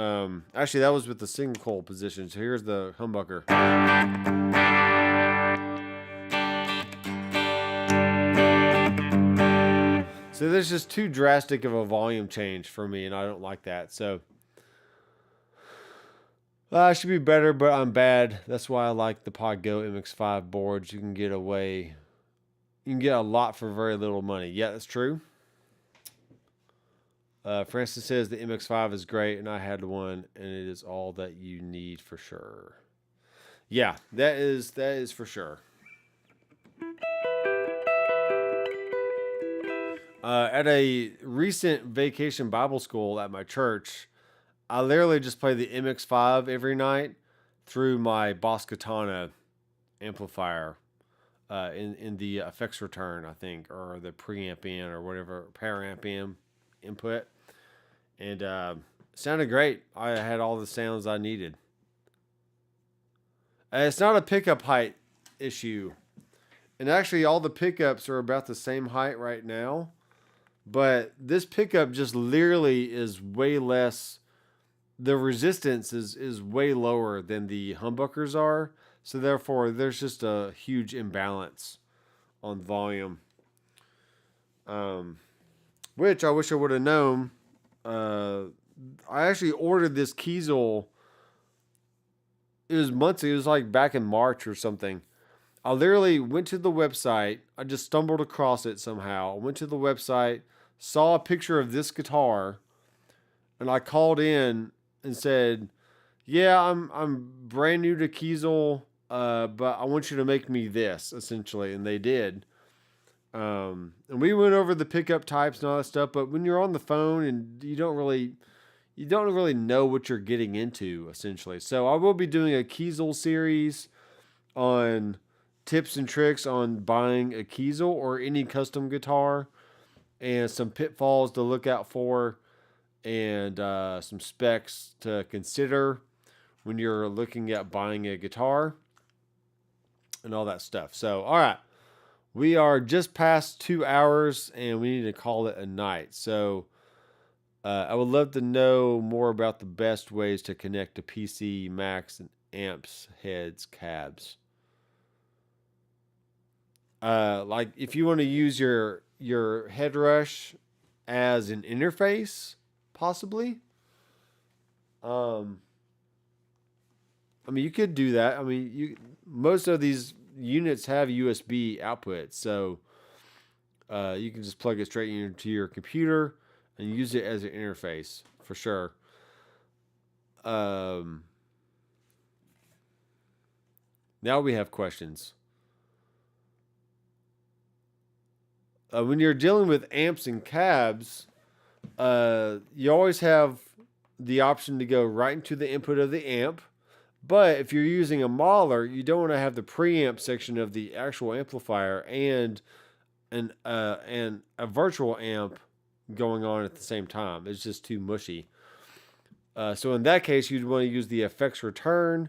actually that was with the single coil position. So here's the humbucker. So there's just too drastic of a volume change for me, and I don't like that. So I should be better, but I'm bad. That's why I like the Podgo MX5 boards. You can get a lot for very little money. Yeah, that's true. Francis says the MX5 is great, and I had one, and it is all that you need for sure. Yeah, that is for sure. At a recent vacation Bible school at my church, I literally just play the MX5 every night through my Boss Katana amplifier in the effects return, I think, or the preamp in or whatever, power amp in input. And sounded great. I had all the sounds I needed. It's not a pickup height issue. And actually all the pickups are about the same height right now. But this pickup just literally is way less the resistance is way lower than the humbuckers are. So therefore, there's just a huge imbalance on volume. Which I wish I would have known. I actually ordered this Kiesel. It was months. It was like back in March or something. I literally went to the website. I just stumbled across it somehow. I went to the website, saw a picture of this guitar, and I called in and said, "Yeah, I'm brand new to Kiesel, but I want you to make me this," essentially, and they did. And we went over the pickup types and all that stuff. But when you're on the phone and you don't really know what you're getting into, essentially. So I will be doing a Kiesel series on tips and tricks on buying a Kiesel or any custom guitar, and some pitfalls to look out for, and some specs to consider when you're looking at buying a guitar and all that stuff. So, all right. We are just past 2 hours and we need to call it a night. So, I would love to know more about the best ways to connect to PC, Macs, and amps, heads, cabs. Like if you want to use your headrush as an interface, possibly. I mean, you could do that. I mean, most of these units have USB outputs, so you can just plug it straight into your computer and use it as an interface for sure. Now we have questions. When you're dealing with amps and cabs, you always have the option to go right into the input of the amp. But if you're using a Mahler, you don't want to have the preamp section of the actual amplifier and a virtual amp going on at the same time. It's just too mushy. So in that case, you'd want to use the effects return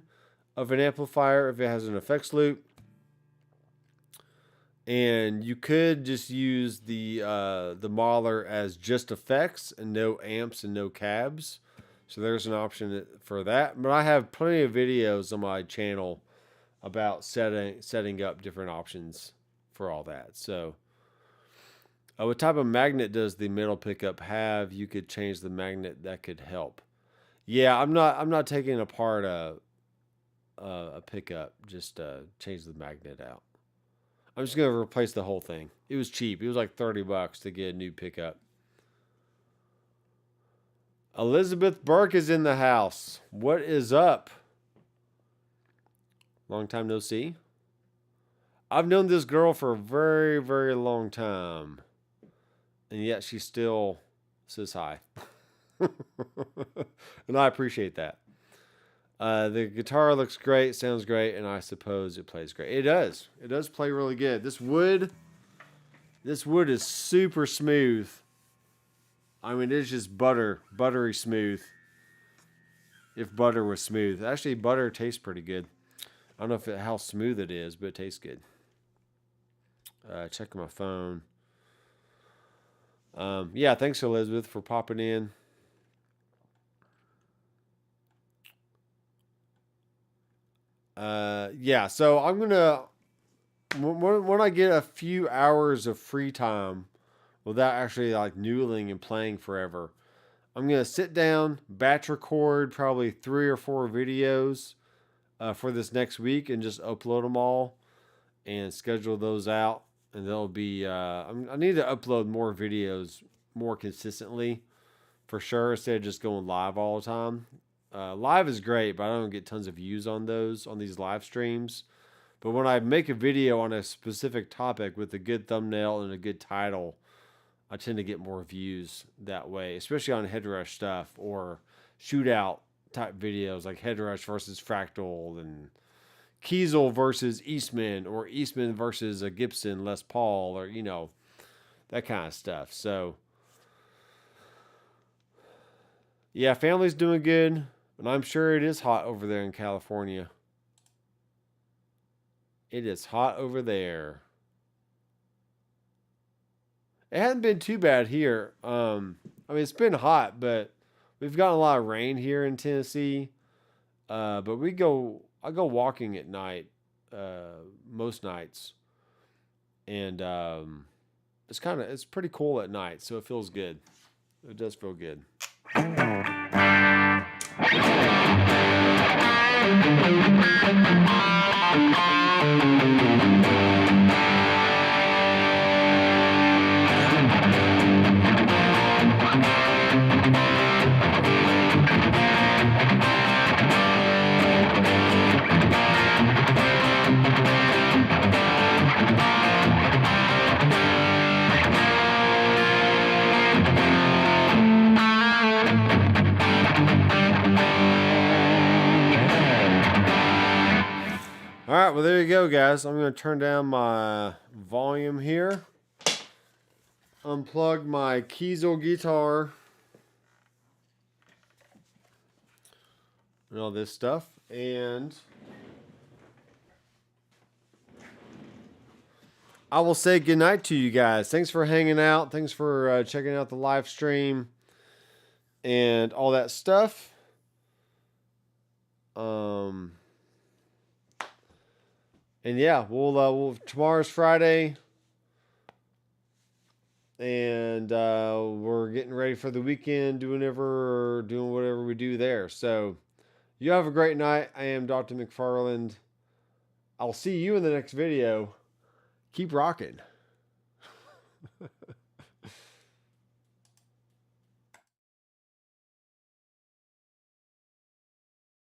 of an amplifier if it has an effects loop. And you could just use the Mahler as just effects and no amps and no cabs. So there's an option for that. But I have plenty of videos on my channel about setting up different options for all that. So what type of magnet does the middle pickup have? You could change the magnet. That could help. Yeah, I'm not taking apart a pickup. Just change the magnet out. I'm just going to replace the whole thing. It was cheap. It was like $30 to get a new pickup. Elizabeth Burke is in the house. What is up? Long time no see. I've known this girl for a very, very long time. And yet she still says hi. And I appreciate that. The guitar looks great, sounds great, and I suppose it plays great. It does. It does play really good. This wood is super smooth. I mean, it's just buttery smooth. If butter was smooth. Actually, butter tastes pretty good. I don't know how smooth it is, but it tastes good. Checking my phone. Yeah, thanks, Elizabeth, for popping in. Yeah, so I'm gonna when I get a few hours of free time without actually like noodling and playing forever, I'm gonna sit down, batch record probably 3 or 4 videos for this next week and just upload them all and schedule those out. And they'll be I need to upload more videos more consistently for sure, instead of just going live all the time. Live is great, but I don't get tons of views on these live streams. But when I make a video on a specific topic with a good thumbnail and a good title, I tend to get more views that way, especially on headrush stuff or shootout type videos like headrush versus Fractal and Kiesel versus Eastman, or Eastman versus a Gibson Les Paul, or that kind of stuff. So yeah, family's doing good. And I'm sure it is hot over there in California. It is hot over there. It hasn't been too bad here. I mean, it's been hot, but We've gotten a lot of rain here in Tennessee, but I go walking at night most nights, and it's pretty cool at night, so it feels good. It does feel good. All right, well, there you go, guys. I'm going to turn down my volume here. Unplug my Kiesel guitar. And all this stuff. And I will say goodnight to you guys. Thanks for hanging out. Thanks for checking out the live stream and all that stuff. And yeah, we'll tomorrow's Friday, and we're getting ready for the weekend, doing whatever we do there. So you have a great night. I am Dr. McFarland. I'll see you in the next video. Keep rocking.